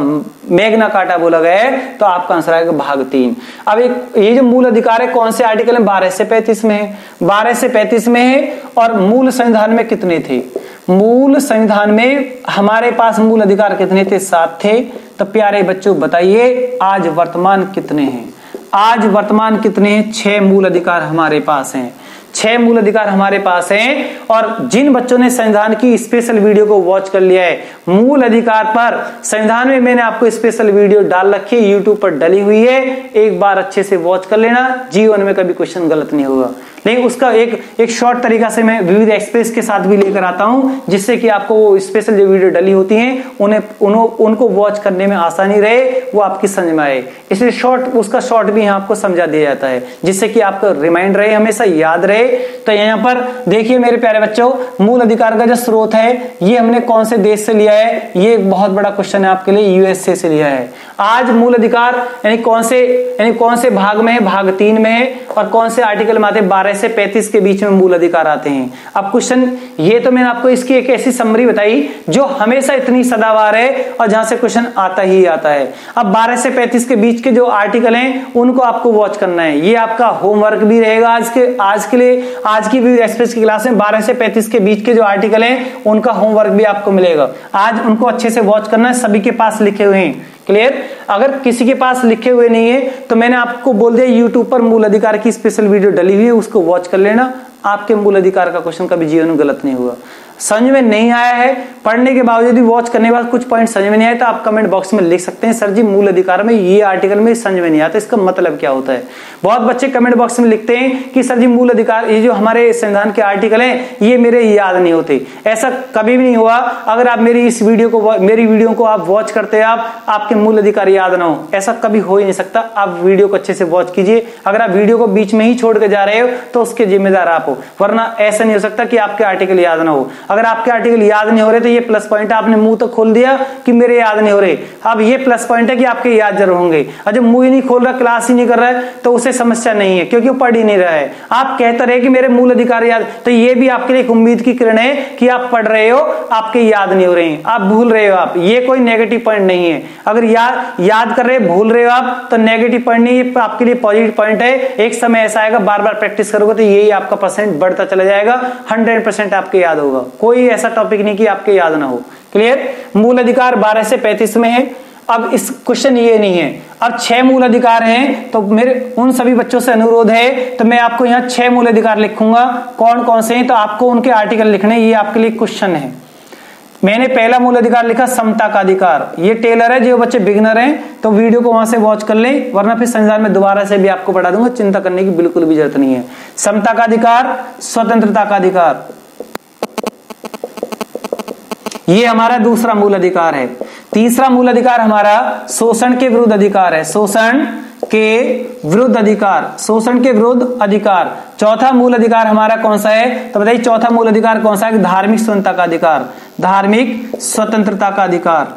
S1: मैग्ना कार्टा बोला गया है, तो आपका आंसर आएगा भाग 3। अब ये जो मूल अधिकार है कौन से आर्टिकल में? 12 से 35 में है। 12 से 35 में है। और मूल संविधान में कितने थे? मूल संविधान में हमारे पास मूल अधिकार कितने थे? 7 थे। तो प्यारे बच्चों बताइए आज वर्तमान कितने हैं? आज वर्तमान कितने हैं? 6 मूल अधिकार हमारे पास हैं। 6 मूल अधिकार हमारे पास हैं। और जिन बच्चों ने संविधान की स्पेशल वीडियो को वॉच कर लिया है, मूल अधिकार पर संविधान में मैंने आपको स्पेशल वीडियो डाल रखी है, यूट्यूब पर डली हुई है, एक बार अच्छे से वॉच कर लेना, जीवन में कभी क्वेश्चन गलत नहीं होगा। लेकिन उसका एक शॉर्ट तरीका से मैं विविध एक्सप्रेस के साथ भी लेकर आता हूं, जिससे कि आपको वो स्पेशल जो वीडियो डली होती हैं उनको वॉच करने में आसानी रहे, वो आपकी समझ में आए। इसलिए उसका शॉर्ट भी यहाँ आपको समझा दिया जाता है, जिससे कि आपको रिमाइंड रहे, हमेशा याद रहे। तो यहाँ पर देखिए मेरे प्यारे बच्चों, मूल अधिकार का जो स्रोत है ये हमने कौन से देश से लिया है? ये एक बहुत बड़ा क्वेश्चन है आपके लिए, यूएसए से लिया है। आज मूल अधिकार यानी कौन से भाग में है? भाग 3 में है। और कौन से आर्टिकल में आते हैं? 12 से 35 के बीच में मूल अधिकार आते हैं। अब क्वेश्चन ये तो मैंने आपको इसकी एक ऐसी समरी बताई जो हमेशा इतनी सदाबहार है और जहां से क्वेश्चन आता ही आता है। अब 12 से 35 के बीच के जो आर्टिकल हैं उनको आपको वॉच करना है। ये आपका होमवर्क भी रहेगा आज के लिए। आज की विविध एक्सप्रेस की क्लास में 12 से 35 के बीच के जो आर्टिकल हैं उनका होमवर्क भी आपको मिलेगा। आज उनको अच्छे से वॉच करना है, सभी के पास लिखे हुए हैं। क्लियर? अगर किसी के पास लिखे हुए नहीं है तो मैंने आपको बोल दिया यूट्यूब पर मूल अधिकार की स्पेशल वीडियो डली हुई है, उसको वॉच कर लेना। आपके मूल अधिकार का क्वेश्चन कभी जीवन में गलत नहीं होगा। समझ में नहीं आया है, पढ़ने के बावजूद भी वॉच करने के बाद कुछ पॉइंट समझ में नहीं आए, तो आप कमेंट बॉक्स में लिख सकते हैं, सर जी मूल अधिकार में ये आर्टिकल में समझ में नहीं आता, इसका मतलब क्या होता है। बहुत बच्चे कमेंट बॉक्स में लिखते हैं कि सर जी मूल अधिकार, ये जो हमारे संविधान के आर्टिकल हैं ये मेरे याद नहीं होते। ऐसा कभी भी नहीं हुआ। अगर आप मेरी वीडियो को आप वॉच करते हैं, आपके मूल अधिकार याद ना हो, ऐसा कभी हो ही नहीं सकता। आप वीडियो को अच्छे से वॉच कीजिए। अगर आप वीडियो को बीच में ही छोड़ के जा रहे हो तो उसके जिम्मेदार आप हो, वरना ऐसा नहीं हो सकता कि आपके आर्टिकल याद ना हो। अगर आपके आर्टिकल याद नहीं हो रहे तो ये प्लस पॉइंट है, आपने मुंह तो खोल दिया कि मेरे याद नहीं हो रहे। अब ये प्लस पॉइंट है कि आपके याद जरूर होंगे। और जब मुंह ही नहीं खोल रहा, क्लास ही नहीं कर रहा है, तो उसे समस्या नहीं है, क्योंकि वो पढ़ ही नहीं रहा है। आप कहते रहे कि मेरे मूल अधिकार याद, तो ये भी आपके लिए एक उम्मीद की किरण है कि आप पढ़ रहे हो, आपके याद नहीं हो रहे हैं, आप भूल रहे हो। आप ये कोई नेगेटिव पॉइंट नहीं है। अगर याद कर रहे भूल रहे हो आप, तो नेगेटिव पॉइंट नहीं है, आपके लिए पॉजिटिव पॉइंट है। एक समय ऐसा आएगा, बार बार प्रैक्टिस करोगे तो यही आपका परसेंट बढ़ता चला जाएगा, 100% आपके याद होगा। कोई ऐसा टॉपिक नहीं कि आपके याद ना हो। क्लियर? मूल अधिकार 12 से 35 में है। अब इस क्वेश्चन ये नहीं है, अब 6 मूल अधिकार हैं, तो मेरे उन सभी बच्चों से अनुरोध है, तो मैं आपको यहाँ 6 मूल अधिकार लिखूंगा, कौन कौन से हैं, तो आपको उनके आर्टिकल लिखने, ये आपके लिए क्वेश्चन है। मैंने पहला मूल अधिकार लिखा समता का अधिकार, ये टेलर है, जो बच्चे बिगिनर हैं तो वीडियो को वहां से वॉच कर ले, वरना फिर संविधान में दोबारा से भी आपको पढ़ा दूंगा, चिंता करने की बिल्कुल भी जरूरत नहीं है। समता का अधिकार, स्वतंत्रता का अधिकार, ये हमारा दूसरा मूल अधिकार है। तीसरा मूल अधिकार हमारा शोषण के विरुद्ध अधिकार है, शोषण के विरुद्ध अधिकार, शोषण के विरुद्ध अधिकार। चौथा मूल अधिकार हमारा कौन सा है, तो बताइए चौथा मूल अधिकार कौन सा है, धार्मिक स्वतंत्रता का अधिकार, धार्मिक स्वतंत्रता का अधिकार,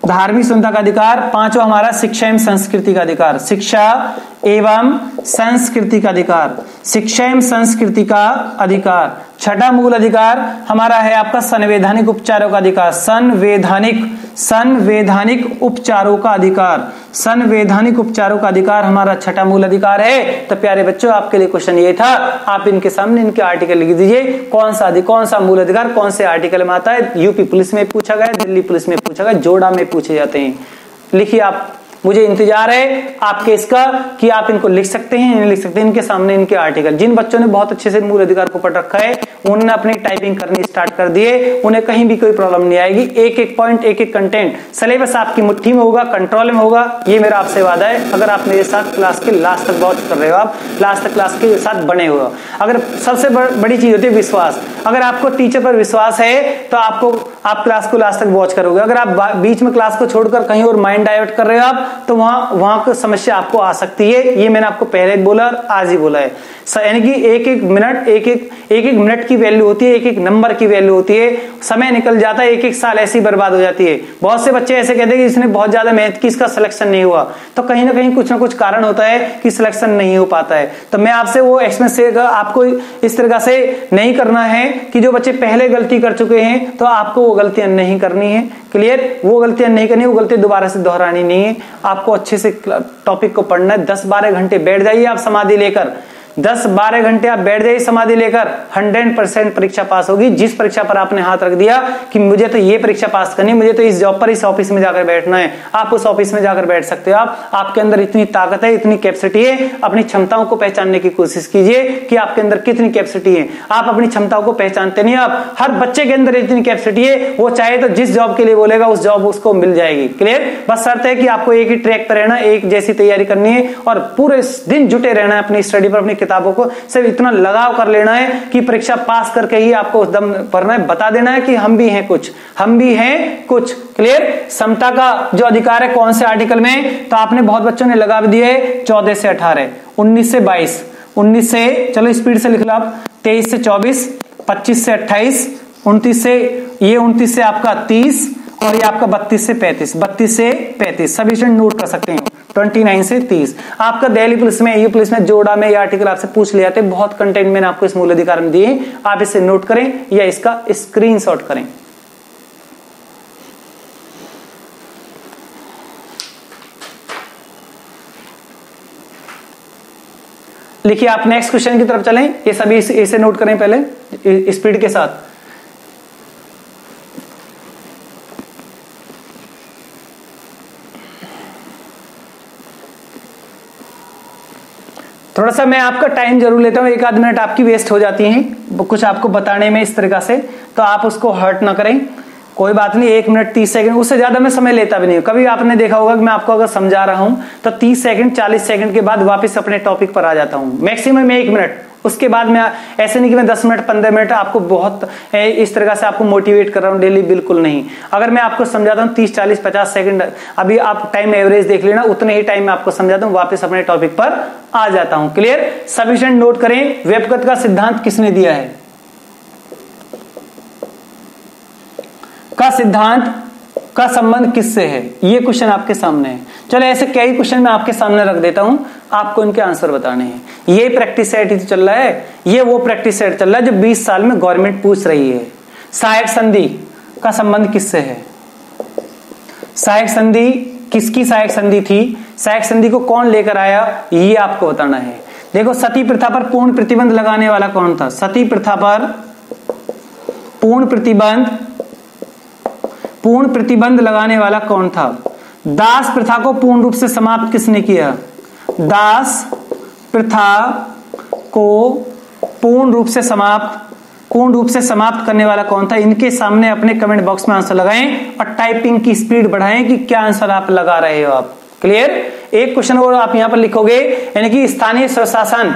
S1: धार्मिक स्वतंत्रता का अधिकार। पांचवा हमारा शिक्षा एवं संस्कृति का अधिकार, शिक्षा एवं संस्कृति का अधिकार, शिक्षा एवं संस्कृति का अधिकार। छठा मूल अधिकार हमारा है आपका संवैधानिक उपचारों का अधिकार, संवैधानिक उपचारों का अधिकार, संवैधानिक उपचारों का अधिकार हमारा छठा मूल अधिकार है। तो प्यारे बच्चों, आपके लिए क्वेश्चन ये था, आप इनके सामने इनके आर्टिकल लिख दीजिए, कौन सा मूल अधिकार कौन से आर्टिकल में आता है। यूपी पुलिस में पूछा गया, दिल्ली पुलिस में पूछा गया, जोड़ा में पूछे जाते हैं। लिखिए आप, मुझे इंतजार है आपके इसका कि आप इनको लिख सकते हैं, नहीं लिख सकते हैं, इनके सामने इनके आर्टिकल। जिन बच्चों ने बहुत अच्छे से मूल अधिकार को पढ़ रखा है, उन्होंने अपनी टाइपिंग करनी स्टार्ट कर दिए, उन्हें कहीं भी कोई प्रॉब्लम नहीं आएगी। एक एक पॉइंट, एक एक कंटेंट, सिलेबस आपकी मुट्ठी में होगा, कंट्रोल में होगा, ये मेरा आपसे वादा है। अगर आप मेरे साथ क्लास के लास्ट तक वॉच कर रहे हो, आप लास्ट तक क्लास के साथ बने हो। अगर सबसे बड़ी चीज होती है विश्वास, अगर आपको टीचर पर विश्वास है तो आप क्लास को लास्ट तक वॉच करोगे। अगर आप बीच में क्लास को छोड़कर कहीं और माइंड डाइवर्ट कर रहे हो आप, तो वहां को समस्या आपको आ सकती है। ये मैंने आपको पहले बोला और आज ही बोला है। यानी कि एक एक मिनट की वैल्यू होती है, एक एक नंबर की वैल्यू होती है। समय निकल जाता है, एक एक साल ऐसी बर्बाद हो जाती है। बहुत से बच्चे ऐसे कहते हैं कि इसने बहुत ज्यादा मेहनत की, इसका सिलेक्शन नहीं हुआ, तो कहीं ना कहीं कुछ ना कुछ कारण होता है कि सिलेक्शन नहीं हो पाता है। तो मैं आपसे वो एक्सपीरियंस से आपको इस तरह से नहीं करना है कि जो बच्चे पहले गलती कर चुके हैं तो आपको वो गलतियां नहीं करनी है। क्लियर, वो गलतियां नहीं करनी, वो गलती दोबारा से दोहरानी नहीं है। आपको अच्छे से टॉपिक को पढ़ना है। 10-12 घंटे बैठ जाइए आप समाधि लेकर, 10-12 घंटे आप बैठ जाइए समाधि लेकर, 100% परीक्षा पास होगी। जिस परीक्षा पर आपने हाथ रख दिया कि मुझे तो ये परीक्षा पास करनी है, मुझे तो इस जॉब पर, इस ऑफिस में जाकर बैठना है, आप उस ऑफिस में जाकर बैठ सकते हो। आपके अंदर इतनी ताकत है, इतनी कैपेसिटी है। अपनी क्षमताओं को पहचानने की कोशिश कीजिए कि आपके अंदर कितनी कैपेसिटी है। आप अपनी क्षमताओं को पहचानते नहीं, आप हर बच्चे के अंदर इतनी कैपेसिटी है, वो चाहे तो जिस जॉब के लिए बोलेगा उस जॉब उसको मिल जाएगी। क्लियर, बस शर्त है कि आपको एक ही ट्रैक पर रहना, एक जैसी तैयारी करनी है और पूरे दिन जुटे रहना है अपनी स्टडी पर, अपनी किताबों को सिर्फ इतना लगाव कर लेना है कि परीक्षा पास करके ही आपको उस दम पढ़ना है, बता देना है कि हम भी हैं कुछ, हम भी हैं कुछ। क्लियर, समता का जो अधिकार है कौन से आर्टिकल में, तो आपने बहुत बच्चों ने लगा भी दिए 14 से 18, 19 से 22, 19 से, चलो स्पीड से लिख लो आप, 23 से 24, 25 से 28, 29 से, ये 29 से आपका 30 और ये आपका 32 से 35, 32 से 35 सभी स्टूडेंट नोट कर सकते हैं। 29 से 30 आपका दिल्ली पुलिस में, यूपी पुलिस में, जोड़ा में ये आर्टिकल आपसे पूछ लिया थे। बहुत कंटेंट मैंने आपको इस मूल अधिकार में दिए, आप इसे नोट करें या इसका स्क्रीनशॉट करें। लिखिए आप नेक्स्ट क्वेश्चन की तरफ चलें, ये सभी इसे नोट करें पहले स्पीड के साथ। थोड़ा सा मैं आपका टाइम जरूर लेता हूं, 1-आध मिनट आपकी वेस्ट हो जाती हैं कुछ आपको बताने में इस तरीका से, तो आप उसको हर्ट ना करें, कोई बात नहीं। 1 मिनट 30 सेकंड, उससे ज्यादा मैं समय लेता भी नहीं हूं। कभी आपने देखा होगा कि मैं आपको अगर समझा रहा हूं तो 30 सेकंड 40 सेकंड के बाद वापस अपने टॉपिक पर आ जाता हूं, मैक्सिमम 1 मिनट। उसके बाद मैं ऐसे नहीं कि मैं 10 मिनट 15 मिनट आपको बहुत इस तरह से आपको मोटिवेट कर रहा हूं डेली, बिल्कुल नहीं। अगर मैं आपको समझाता हूं 30 40 50 सेकंड, अभी आप टाइम एवरेज देख लेना, उतने ही टाइम में आपको समझाता हूं, वापस अपने टॉपिक पर आ जाता हूं। क्लियर, सभी स्टूडेंट नोट करें, व्यपगत का सिद्धांत किसने दिया है, का सिद्धांत का संबंध किससे है, ये क्वेश्चन आपके सामने है। चलो ऐसे कई क्वेश्चन मैं आपके सामने रख देता हूं, आपको इनके आंसर बताने हैं। ये प्रैक्टिस सेट ही चल रहा है, ये वो प्रैक्टिस सेट चल रहा है जो 20 साल में गवर्नमेंट पूछ रही है। सहायक संधि का संबंध किससे है, सहायक संधि किसकी सहायक संधि थी, सहायक संधि को कौन लेकर आया, ये आपको बताना है। देखो, सती प्रथा पर पूर्ण प्रतिबंध लगाने वाला कौन था, सती प्रथा पर पूर्ण प्रतिबंध लगाने वाला कौन था, दास प्रथा को पूर्ण रूप से समाप्त किसने किया? दास प्रथा को पूर्ण रूप से समाप्त करने वाला कौन था? इनके सामने अपने कमेंट बॉक्स में आंसर लगाएं और टाइपिंग की स्पीड बढ़ाएं कि क्या आंसर आप लगा रहे हो आप। क्लियर? एक क्वेश्चन और आप यहां पर लिखोगे, यानी कि स्थानीय स्वशासन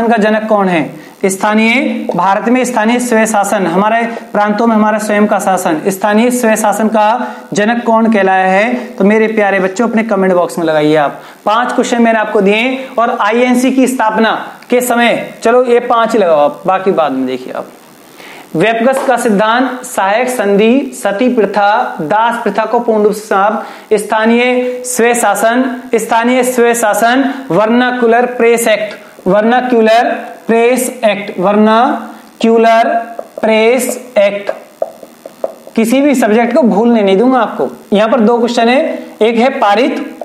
S1: का जनक कौन है? भारत में स्थानीय स्वशासन, हमारे प्रांतों में हमारा स्वयं का शासन, स्थानीय स्वशासन का जनक कौन कहलाया है? तो मेरे प्यारे बच्चों अपने कमेंट बॉक्स में लगाइए आप। 5 क्वेश्चन मैंने आपको दिए और आईएनसी की स्थापना के समय, चलो ये 5 ही लगाओ आप, बाकी बाद में देखिए आप। व्यपगस का सिद्धांत, सहायक संधि, सती प्रथा, दास प्रथा को पूर्ण रूप से समाप्त, स्थानीय स्वशासन, वर्नाक्यूलर प्रेस एक्ट। किसी भी सब्जेक्ट को भूलने नहीं दूंगा आपको। यहां पर 2 क्वेश्चन है, एक है पारित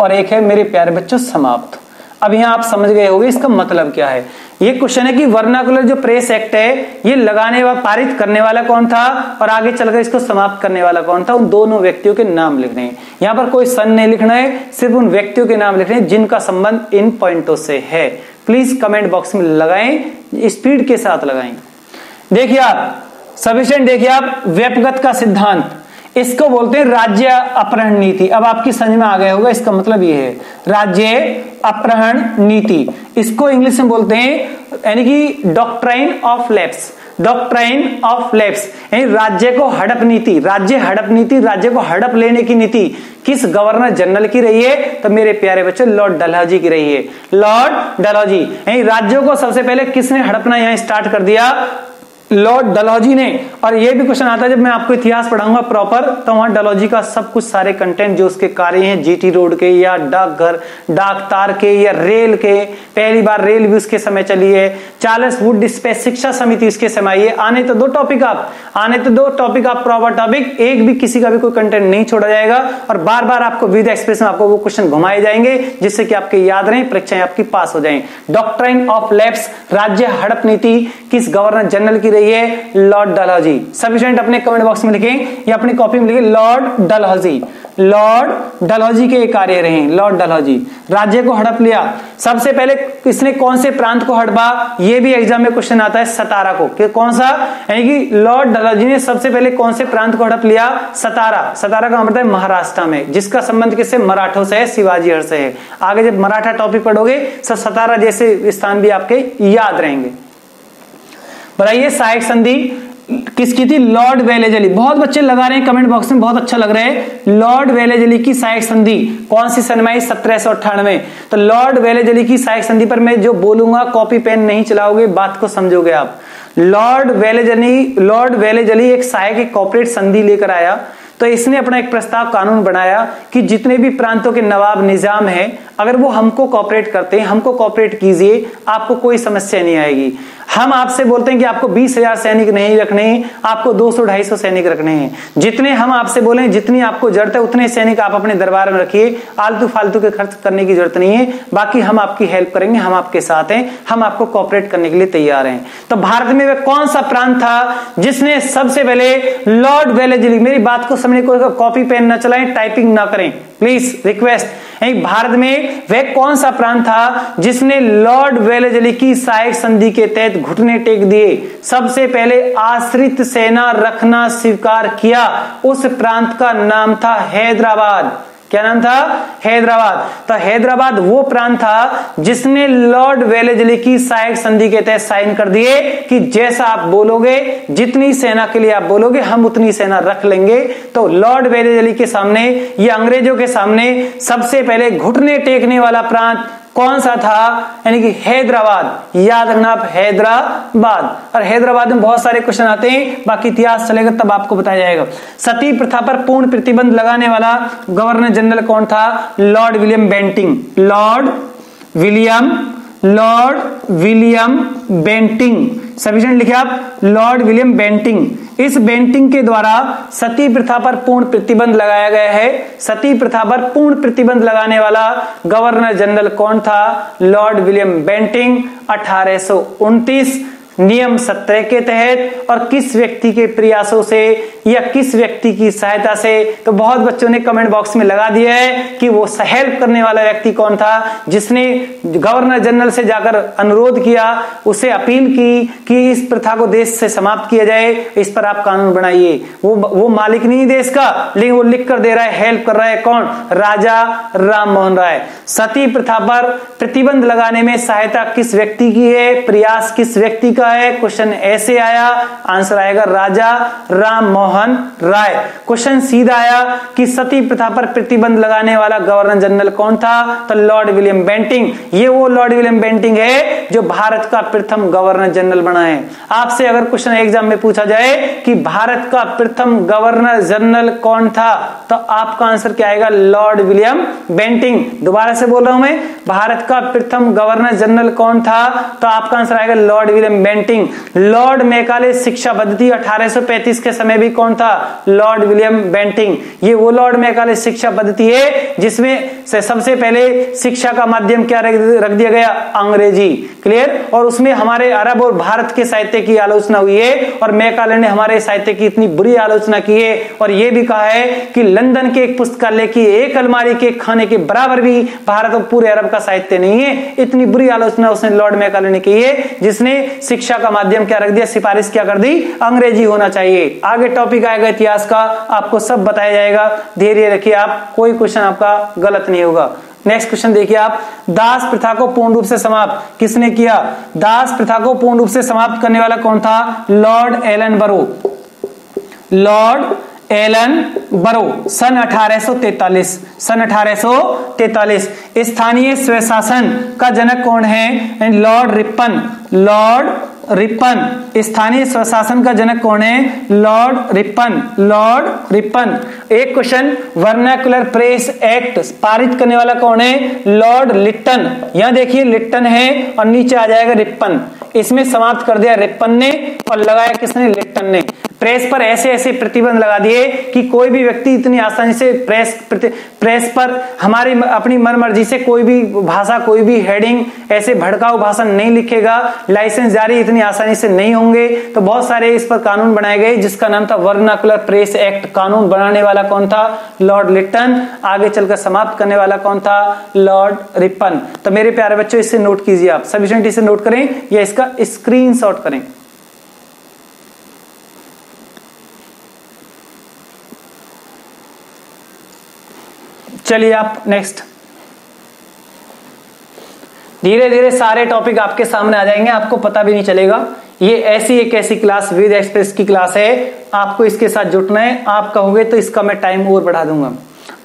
S1: और एक है मेरे प्यारे बच्चों समाप्त। अब यहां आप समझ गए होंगे इसका मतलब क्या है। ये क्वेश्चन है कि वर्नाकुलर जो प्रेस एक्ट है, ये लगाने व पारित करने वाला कौन था और आगे चलकर इसको समाप्त करने वाला कौन था? उन दोनों व्यक्तियों के नाम लिखने हैं। यहां पर कोई सन नहीं लिखना है, सिर्फ उन व्यक्तियों के नाम लिखने हैं जिनका संबंध इन पॉइंटों से है। प्लीज कमेंट बॉक्स में लगाएं, स्पीड के साथ लगाएं। देखिए आप सफिशिएंट, देखिए आप व्यपगत का सिद्धांत, इसको बोलते हैं राज्य अपहरण नीति। अब आपकी समझ में आ गया होगा, इसका मतलब ये है राज्य अपहरण नीति। इसको इंग्लिश में बोलते हैं यानी कि डॉक्ट्राइन ऑफ लैप्स यानी राज्य को हड़प नीति। राज्य को हड़प लेने की नीति किस गवर्नर जनरल की रही है? तो मेरे प्यारे बच्चों लॉर्ड डलहौजी की रही है। लॉर्ड डलहौजी, यानी राज्यों को सबसे पहले किसने हड़पना यहां स्टार्ट कर दिया? लॉर्ड डलहौजी ने। और ये भी क्वेश्चन आता है जब मैं आपको इतिहास पढ़ाऊंगा प्रॉपर, तो वहां डलहौजी का सब कुछ सारे कंटेंट जो उसके कार्य हैं, जीटी रोड के या डाकघर डाक तार के या रेल के, पहली बार रेल भी उसके समय चली है, चार्ल्स वुड डिस्पैच शिक्षा समिति उसके समय आई है। आने तो दो टॉपिक आप प्रॉपर टॉपिक, एक भी किसी का भी कोई कंटेंट नहीं छोड़ा जाएगा और बार बार आपको विद एक्सप्रेस में आपको वो क्वेश्चन घुमाए जाएंगे जिससे कि आपके याद रहे, परीक्षाएं आपकी पास हो जाएं। डॉक्ट्राइन ऑफ लैप्स, राज्य हड़प नीति किस गवर्नर जनरल की रही है? लॉर्ड डलहौजी। सफिशिएंट अपने कमेंट बॉक्स में लिखें या अपनी कॉपी में लिखें लॉर्ड डलहौजी के कार्य रहे। लॉर्ड डलहौजी राज्य को हड़प लिया। सबसे पहले इसने कौन से प्रांत को हड़पा? ये भी एग्जाम में क्वेश्चन आता है, सतारा को। कि कौन सा? यानी कि लॉर्ड डलहौजी ने सबसे पहले कौन से प्रांत को हड़प लिया? सतारा का मतलब है महाराष्ट्र में, जिसका संबंध किससे? मराठों से है, शिवाजी हर से है। आगे जब मराठा टॉपिक पढ़ोगे तो सतारा जैसे स्थान भी आपके याद रहेंगे। बताइए सहायक संधि किसकी थी? Lord Wellesley. बहुत बच्चे लगा रहे हैं कमेंट बॉक्स में, बहुत अच्छा लग रहा है। लॉर्ड वेलेजली की सहायक संधि कौन सी सन में आई? 1798। तो लॉर्ड वेलेजली की सहायक संधि पर मैं जो बोलूंगा कॉपी पेन नहीं चलाओगे, बात को समझोगे आप। लॉर्ड वेलेजली एक सहायक एक कॉर्पोरेट संधि लेकर आया। तो इसने अपना एक प्रस्ताव कानून बनाया कि जितने भी प्रांतों के नवाब निजाम हैं, अगर वो हमको कॉपरेट करते हैं, हमको कॉपरेट कीजिए, आपको कोई समस्या नहीं आएगी। हम आपसे बोलते हैं कि आपको 20,000 सैनिक नहीं रखने हैं, आपको 200-250 सैनिक रखने हैं। जितने हम आपसे बोले, जितनी आपको जरूरत है उतने सैनिक आप अपने दरबार में रखिए, आलतू फालतू के खर्च करने की जरूरत नहीं है। बाकी हम आपकी हेल्प करेंगे, हम आपके साथ हैं, हम आपको कॉपरेट करने के लिए तैयार हैं। तो भारत में वह कौन सा प्रांत था जिसने सबसे पहले लॉर्ड वेलेजली, मेरी बात को समझने को, कॉपी पेन न चलाएं, टाइपिंग ना करें प्लीज, रिक्वेस्ट। भारत में वह कौन सा प्रांत था जिसने लॉर्ड वेलेजली की सहायक संधि के तहत घुटने टेक दिए, सबसे पहले आश्रित सेना रखना स्वीकार किया? उस प्रांत का नाम था हैदराबाद। क्या नाम था? हैदराबाद। तो हैदराबाद वो प्रांत था जिसने लॉर्ड वेलेजली की सहायक संधि के तहत साइन कर दिए कि जैसा आप बोलोगे, जितनी सेना के लिए आप बोलोगे, हम उतनी सेना रख लेंगे। तो लॉर्ड वेलेजली के सामने, ये अंग्रेजों के सामने सबसे पहले घुटने टेकने वाला प्रांत कौन सा था? यानी कि हैदराबाद। याद रखना आप, हैदराबाद। और हैदराबाद में बहुत सारे क्वेश्चन आते हैं, बाकी इतिहास चलेगा तब आपको बताया जाएगा। सती प्रथा पर पूर्ण प्रतिबंध लगाने वाला गवर्नर जनरल कौन था? Lord William Bentinck. Lord William Bentinck. Sufficient लिखे आप, लॉर्ड विलियम बेंटिंग। इस बेंटिंग के द्वारा सती प्रथा पर पूर्ण प्रतिबंध लगाया गया है। सती प्रथा पर पूर्ण प्रतिबंध लगाने वाला गवर्नर जनरल कौन था? Lord William Bentinck. 1829 नियम 17 के तहत और किस व्यक्ति के प्रयासों से या किस व्यक्ति की सहायता से? तो बहुत बच्चों ने कमेंट बॉक्स में लगा दिया है कि वो हेल्प करने वाला व्यक्ति कौन था, जिसने गवर्नर जनरल से जाकर अनुरोध किया, उसे अपील की कि इस प्रथा को देश से समाप्त किया जाए, इस पर आप कानून बनाइए। वो मालिक नहीं देश का, लेकिन वो लिख कर दे रहा है, हेल्प कर रहा है। कौन? राजा राम मोहन राय। सती प्रथा पर प्रतिबंध लगाने में सहायता किस व्यक्ति की है? प्रयास किस व्यक्ति का है? क्वेश्चन ऐसे आया, आंसर आएगा राजा राम मोहन राय। क्वेश्चन सीधा आया कि सती प्रथा पर प्रतिबंध लगाने वाला गवर्नर जनरल कौन था? तो लॉर्ड विलियम बेंटिंक। ये वो लॉर्ड विलियम बेंटिंक है जो भारत का प्रथम गवर्नर जनरल बना है। आपसे अगर क्वेश्चन एग्जाम में पूछा जाए कि भारत का प्रथम गवर्नर जनरल कौन था, तो आपका आंसर क्या आएगा? Lord William Bentinck. दोबारा से बोल रहा हूं मैं, भारत का प्रथम गवर्नर जनरल कौन था? तो आपका आंसर आएगा Lord William Bentinck. Lord Macaulay शिक्षा पद्धति 1835 के समय भी कौन था? Lord William Bentinck. ये वो लॉर्ड मैकाले शिक्षा पद्धति है जिसमें से सबसे पहले शिक्षा का माध्यम क्या रख दिया गया? अंग्रेजी। क्लियर? और उसमें हमारे अरब और भारत के साहित्य की आलोचना हुई है, और मैकाले ने हमारे साहित्य की इतनी बुरी आलोचना की है और यह भी कहा है कि लंदन के एक पुस्तकालय की एक अलमारी के खाने के बराबर भी भारत और पूरे अरब का साहित्य नहीं है। इतनी बुरी आलोचना उसने लॉर्ड मैकाले ने की है, जिसने शिक्षा का माध्यम क्या रख दिया? सिफारिश क्या कर दी? अंग्रेजी होना चाहिए। आगे टॉपिक आएगा इतिहास का, आपको सब बताया जाएगा, धैर्य रखिए आप, कोई क्वेश्चन आपका गलत नहीं होगा। नेक्स्ट क्वेश्चन देखिए आप, दास प्रथा को पूर्ण रूप से समाप्त किसने किया? दास प्रथा को पूर्ण रूप से समाप्त करने वाला कौन था? लॉर्ड एलन बरो। लॉर्ड एलन बरो सन 1843। सन 1843। स्थानीय स्वशासन का जनक कौन है? Lord Ripon. Lord Ripon. स्थानीय स्वशासन का जनक कौन है? Lord Ripon. Lord Ripon. एक क्वेश्चन, वर्नाकुलर प्रेस एक्ट पारित करने वाला कौन है? Lord Lytton. यहां देखिए लिट्टन है और नीचे आ जाएगा रिपन। इसमें समाप्त कर दिया रिपन ने और लगाया किसने? लिट्टन ने। प्रेस पर ऐसे ऐसे प्रतिबंध लगा दिए कि कोई भी व्यक्ति इतनी आसानी से प्रेस पर हमारी अपनी मनमर्जी से कोई भी भाषा, कोई भी हेडिंग, ऐसे भड़काऊ भाषण नहीं लिखेगा, लाइसेंस जारी इतनी आसानी से नहीं होंगे। तो बहुत सारे इस पर कानून बनाए गए, जिसका नाम था वर्नाकुलर प्रेस एक्ट। कानून बनाने वाला कौन था? Lord Lytton. आगे चलकर समाप्त करने वाला कौन था? Lord Ripon. तो मेरे प्यारे बच्चों, इसे नोट कीजिए आप, सभी स्टूडेंट इसे नोट करें या इसका स्क्रीनशॉट करें। चलिए आप नेक्स्ट। धीरे धीरे सारे टॉपिक आपके सामने आ जाएंगे, आपको पता भी नहीं चलेगा। ये ऐसी एक ऐसी क्लास विद एक्सप्रेस की क्लास है, आपको इसके साथ जुटना है। आप कहोगे तो इसका मैं टाइम और बढ़ा दूंगा,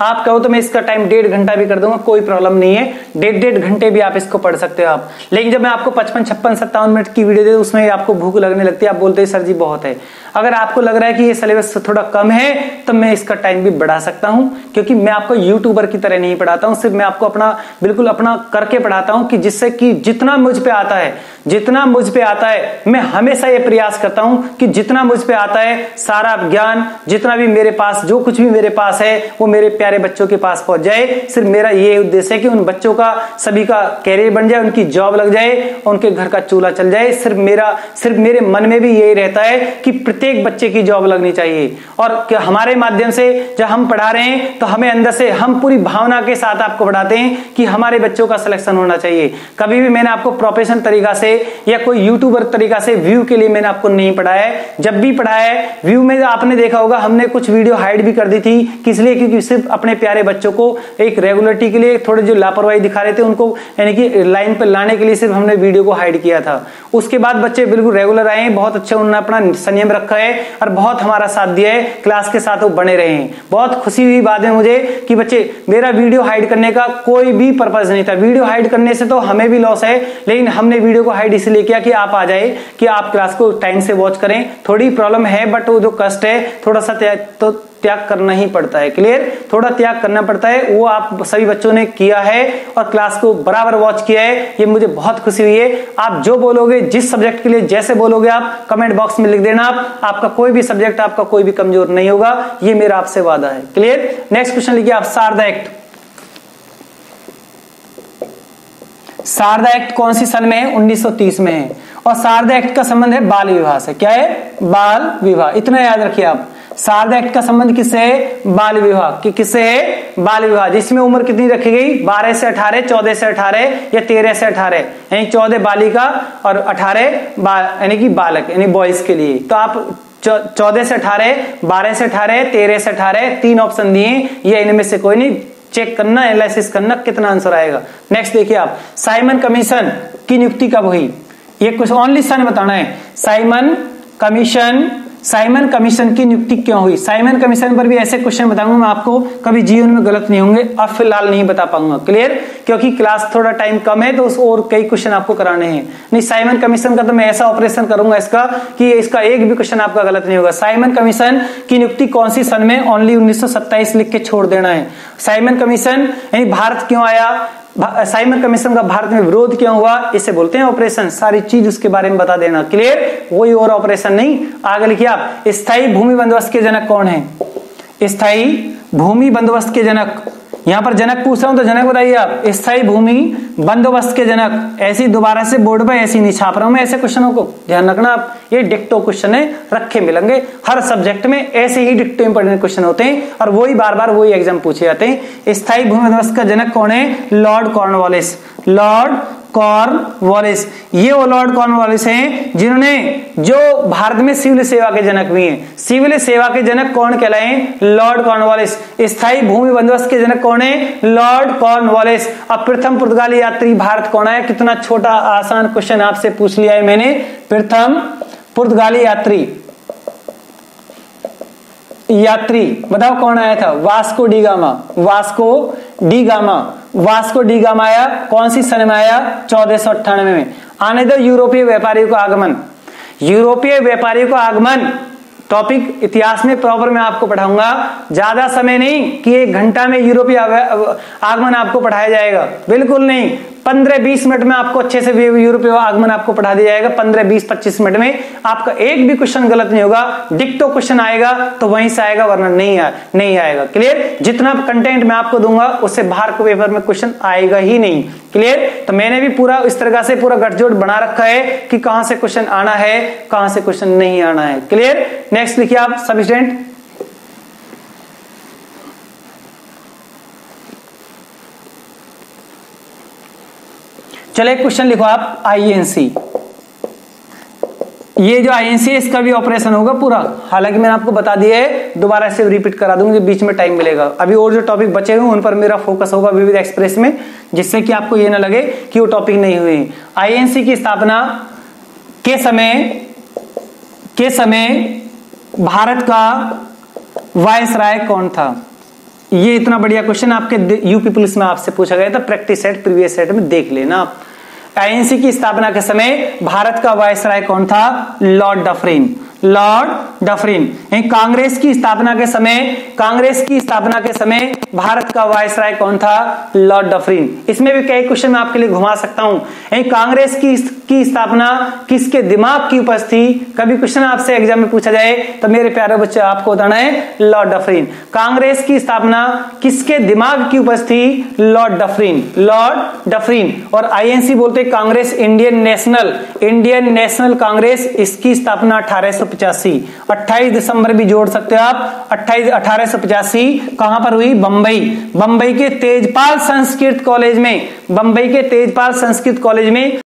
S1: आप कहो तो मैं इसका टाइम 1.5 घंटा भी कर दूंगा, कोई प्रॉब्लम नहीं है। 1.5 घंटे भी आप इसको पढ़ सकते हो आप। लेकिन जब मैं आपको 55, 56, 57 मिनट की वीडियो दे दूं, उसमें आपको भूख लगने लगती है, आप बोलते हैं सर जी बहुत है। अगर आपको लग रहा है कि ये सिलेबस थोड़ा कम है, तो मैं इसका टाइम भी बढ़ा सकता हूं, क्योंकि मैं आपको यूट्यूबर की तरह नहीं पढ़ाता हूं। सिर्फ मैं आपको अपना बिल्कुल अपना करके पढ़ाता हूं, कि जिससे कि जितना मुझ पे आता है, जितना मुझ पे आता है, मैं हमेशा ये प्रयास करता हूं कि जितना मुझ पे आता है सारा ज्ञान, जितना भी मेरे पास, जो कुछ भी मेरे पास है, वो मेरे प्यारे बच्चों के पास पहुंच जाए। सिर्फ मेरा ये उद्देश्य है कि उन बच्चों का, सभी का कैरियर बन जाए, उनकी जॉब लग जाए, उनके घर का चूल्हा चल जाए। सिर्फ मेरे मन में भी यही रहता है कि प्रत्येक बच्चे की जॉब लगनी चाहिए। और हमारे माध्यम से जब हम पढ़ा रहे हैं, तो हमें अंदर से, हम पूरी भावना के साथ आपको पढ़ाते हैं कि हमारे बच्चों का सिलेक्शन होना चाहिए। कभी भी मैंने आपको प्रोफेशनल तरीका से या कोई यूट्यूबर तरीका से व्यू के लिए मैंने आपको नहीं पढ़ाया है। जब भी पढ़ाया है व्यू में, आपने देखा होगा हमने कुछ वीडियो हाइड भी कर दी थी, किस लिए? क्योंकि सिर्फ अपने प्यारे बच्चों को एक रेगुलरिटी के लिए, थोड़े जो लापरवाही दिखा रहे थे उनको यानी कि लाइन पर लाने के लिए सिर्फ हमने वीडियो को हाइड किया था। उसके बाद बच्चे बिल्कुल रेगुलर आए, बहुत अच्छे उन्होंने अपना संयम रखा है और बहुत हमारा साथ दिया है, क्लास के साथ वो बने रहे हैं। बहुत खुशी हुई बाद में मुझे कि बच्चे, मेरा वीडियो हाइड करने का कोई भी पर्पज नहीं था। वीडियो हाइड करने से तो हमें भी लॉस है, लेकिन हमने वीडियो को हाइड इसलिए किया कि आप आ जाए, कि आप क्लास को टाइम से वॉच करें। थोड़ी प्रॉब्लम है, बट वो जो कष्ट है थोड़ा सा त्याग करना ही पड़ता है। क्लियर? थोड़ा त्याग करना पड़ता है, वो आप सभी बच्चों ने किया है और क्लास को बराबर वॉच किया है, ये मुझे बहुत खुशी हुई है। आप जो बोलोगे, जिस सब्जेक्ट के लिए जैसे बोलोगे, आप कमेंट बॉक्स में लिख देना। आपका कोई भी सब्जेक्ट, आपका कोई भी कमजोर नहीं होगा, ये मेरा आपसे वादा है। क्लियर? नेक्स्ट क्वेश्चन लिखिए आप, शारदा एक्ट। शारदा एक्ट कौन सी सन में है? 1930 में है। और शारदा एक्ट का संबंध है बाल विवाह से। क्या है? बाल विवाह। इतना याद रखिए आप, शारदा एक्ट का संबंध किससे है? बाल विवाह। कि किससे है? बाल विवाह। जिसमें उम्र कितनी रखी गई? 12 से 18, 14 से 18 या 13 से 18, यानी 14 बालिका और 18 यानी कि बालक यानी बॉयज के लिए। तो आप 14 से 18, 12 से 18, 13 से 18 तीन ऑप्शन दिए, ये इनमें से कोई नहीं। चेक करना, एनालिसिस करना कितना आंसर आएगा। नेक्स्ट देखिए आप, साइमन कमीशन की नियुक्ति कब हुई? ये कुछ ओनली सन बताना है। साइमन कमीशन की नियुक्ति क्यों हुई? साइमन कमीशन पर भी ऐसे क्वेश्चन बताऊंगा मैं आपको, कभी जीवन में गलत नहीं होंगे। अब फिलहाल नहीं बता पाऊंगा, क्लियर? क्योंकि क्लास थोड़ा टाइम कम है, तो उस और कई क्वेश्चन आपको कराने हैं। नहीं, साइमन कमीशन का तो मैं ऐसा ऑपरेशन करूंगा इसका कि इसका एक भी क्वेश्चन आपका गलत नहीं होगा। साइमन कमीशन की नियुक्ति कौन सी सन में? ओनली 1927 लिख के छोड़ देना है। साइमन कमीशन यानी भारत क्यों आया, साइमन कमीशन का भारत में विरोध क्यों हुआ, इसे बोलते हैं ऑपरेशन। सारी चीज उसके बारे में बता देना, क्लियर? कोई और ऑपरेशन नहीं। आगे लिखिए आप, स्थायी भूमि बंदोबस्त के जनक कौन है? स्थायी भूमि बंदोबस्त के जनक, यहां पर जनक पूछ रहा हूं तो जनक बताइए आप। स्थायी भूमि बंदोबस्त के जनक, ऐसी दोबारा से बोर्ड पे ऐसी नहीं छाप रहा हूं मैं ऐसे क्वेश्चनों को, ध्यान रखना आप। ये डिक्टो क्वेश्चन है, रखे मिलेंगे हर सब्जेक्ट में, ऐसे ही डिक्टो इंपोर्टेंट क्वेश्चन होते हैं और वही बार बार वही एग्जाम पूछे जाते हैं। स्थायी भूमि बंदोबस्त का जनक कौन है? Lord Cornwallis. लॉर्ड कॉर्नवालिस, ये वो लॉर्ड कॉर्नवालिस हैं जिन्होंने, जो भारत में सिविल सेवा के जनक भी हैं। सिविल सेवा के जनक कौन कहलाए? Lord Cornwallis. स्थायी भूमि बंदोबस्त के जनक कौन है? Lord Cornwallis. अब प्रथम पुर्तगाली यात्री भारत कौन आया? कितना छोटा आसान क्वेश्चन आपसे पूछ लिया है मैंने। प्रथम पुर्तगाली यात्री बताओ कौन आया था? Vasco D gamma. Vasco D gamma आया, कौन सी सन में आया? 1498 में। आने दो यूरोपीय व्यापारियों का आगमन। यूरोपीय व्यापारियों का आगमन टॉपिक इतिहास में प्रॉपर मैं आपको पढ़ाऊंगा, ज्यादा समय नहीं कि 1 घंटा में यूरोपीय आगमन आपको पढ़ाया जाएगा, बिल्कुल नहीं। 15-20 मिनट में आपको अच्छे से यूरोपीय आगमन आपको पढ़ा दिया जाएगा। 15-20-25 मिनट में आपका एक भी क्वेश्चन गलत नहीं होगा। डिक्टो क्वेश्चन आएगा तो वहीं से आएगा, वरना नहीं आएगा, क्लियर? जितना कंटेंट मैं आपको दूंगा उससे बाहर के पेपर में क्वेश्चन आएगा ही नहीं, क्लियर? तो मैंने भी पूरा इस तरह से पूरा गठजोड़ बना रखा है कि कहां से क्वेश्चन आना है, कहां से क्वेश्चन नहीं आना है, क्लियर? नेक्स्ट लिखिए आप सब स्टूडेंट, चले क्वेश्चन लिखो आप। आईएनसी, ये जो आईएनसी है इसका भी ऑपरेशन होगा पूरा, हालांकि मैंने आपको बता दिया है, दोबारा से रिपीट करा दूंगा, बीच में टाइम मिलेगा। अभी और जो टॉपिक बचे हुए उन पर मेरा फोकस होगा विविध एक्सप्रेस में, जिससे कि आपको ये ना लगे कि वो टॉपिक नहीं हुए। आईएनसी की स्थापना के समय भारत का वायसराय कौन था? ये इतना बढ़िया क्वेश्चन आपके यूपी पुलिस में आपसे पूछा गया था, प्रैक्टिस सेट प्रीवियस सेट में देख लेना आप। आईएनसी की स्थापना के समय भारत का वायसराय कौन था? Lord Dufferin. कांग्रेस की स्थापना के समय भारत का वायसराय कौन था? Lord Dufferin. इसमें भी कई क्वेश्चन मैं आपके लिए घुमा सकता हूं। कांग्रेस की स्थापना किसके दिमाग की उपज थी? कभी क्वेश्चन आपसे एग्जाम में पूछा जाए तो मेरे प्यारे बच्चे आपको बताना है लॉर्ड डफरिन। कांग्रेस की स्थापना किसके दिमाग की उपज थी? Lord Dufferin. और आईएनसी बोलते कांग्रेस, इंडियन नेशनल कांग्रेस, इसकी स्थापना 1885, 28 दिसंबर भी जोड़ सकते हो आप। 1885 कहां पर हुई? बंबई के तेजपाल संस्कृत कॉलेज में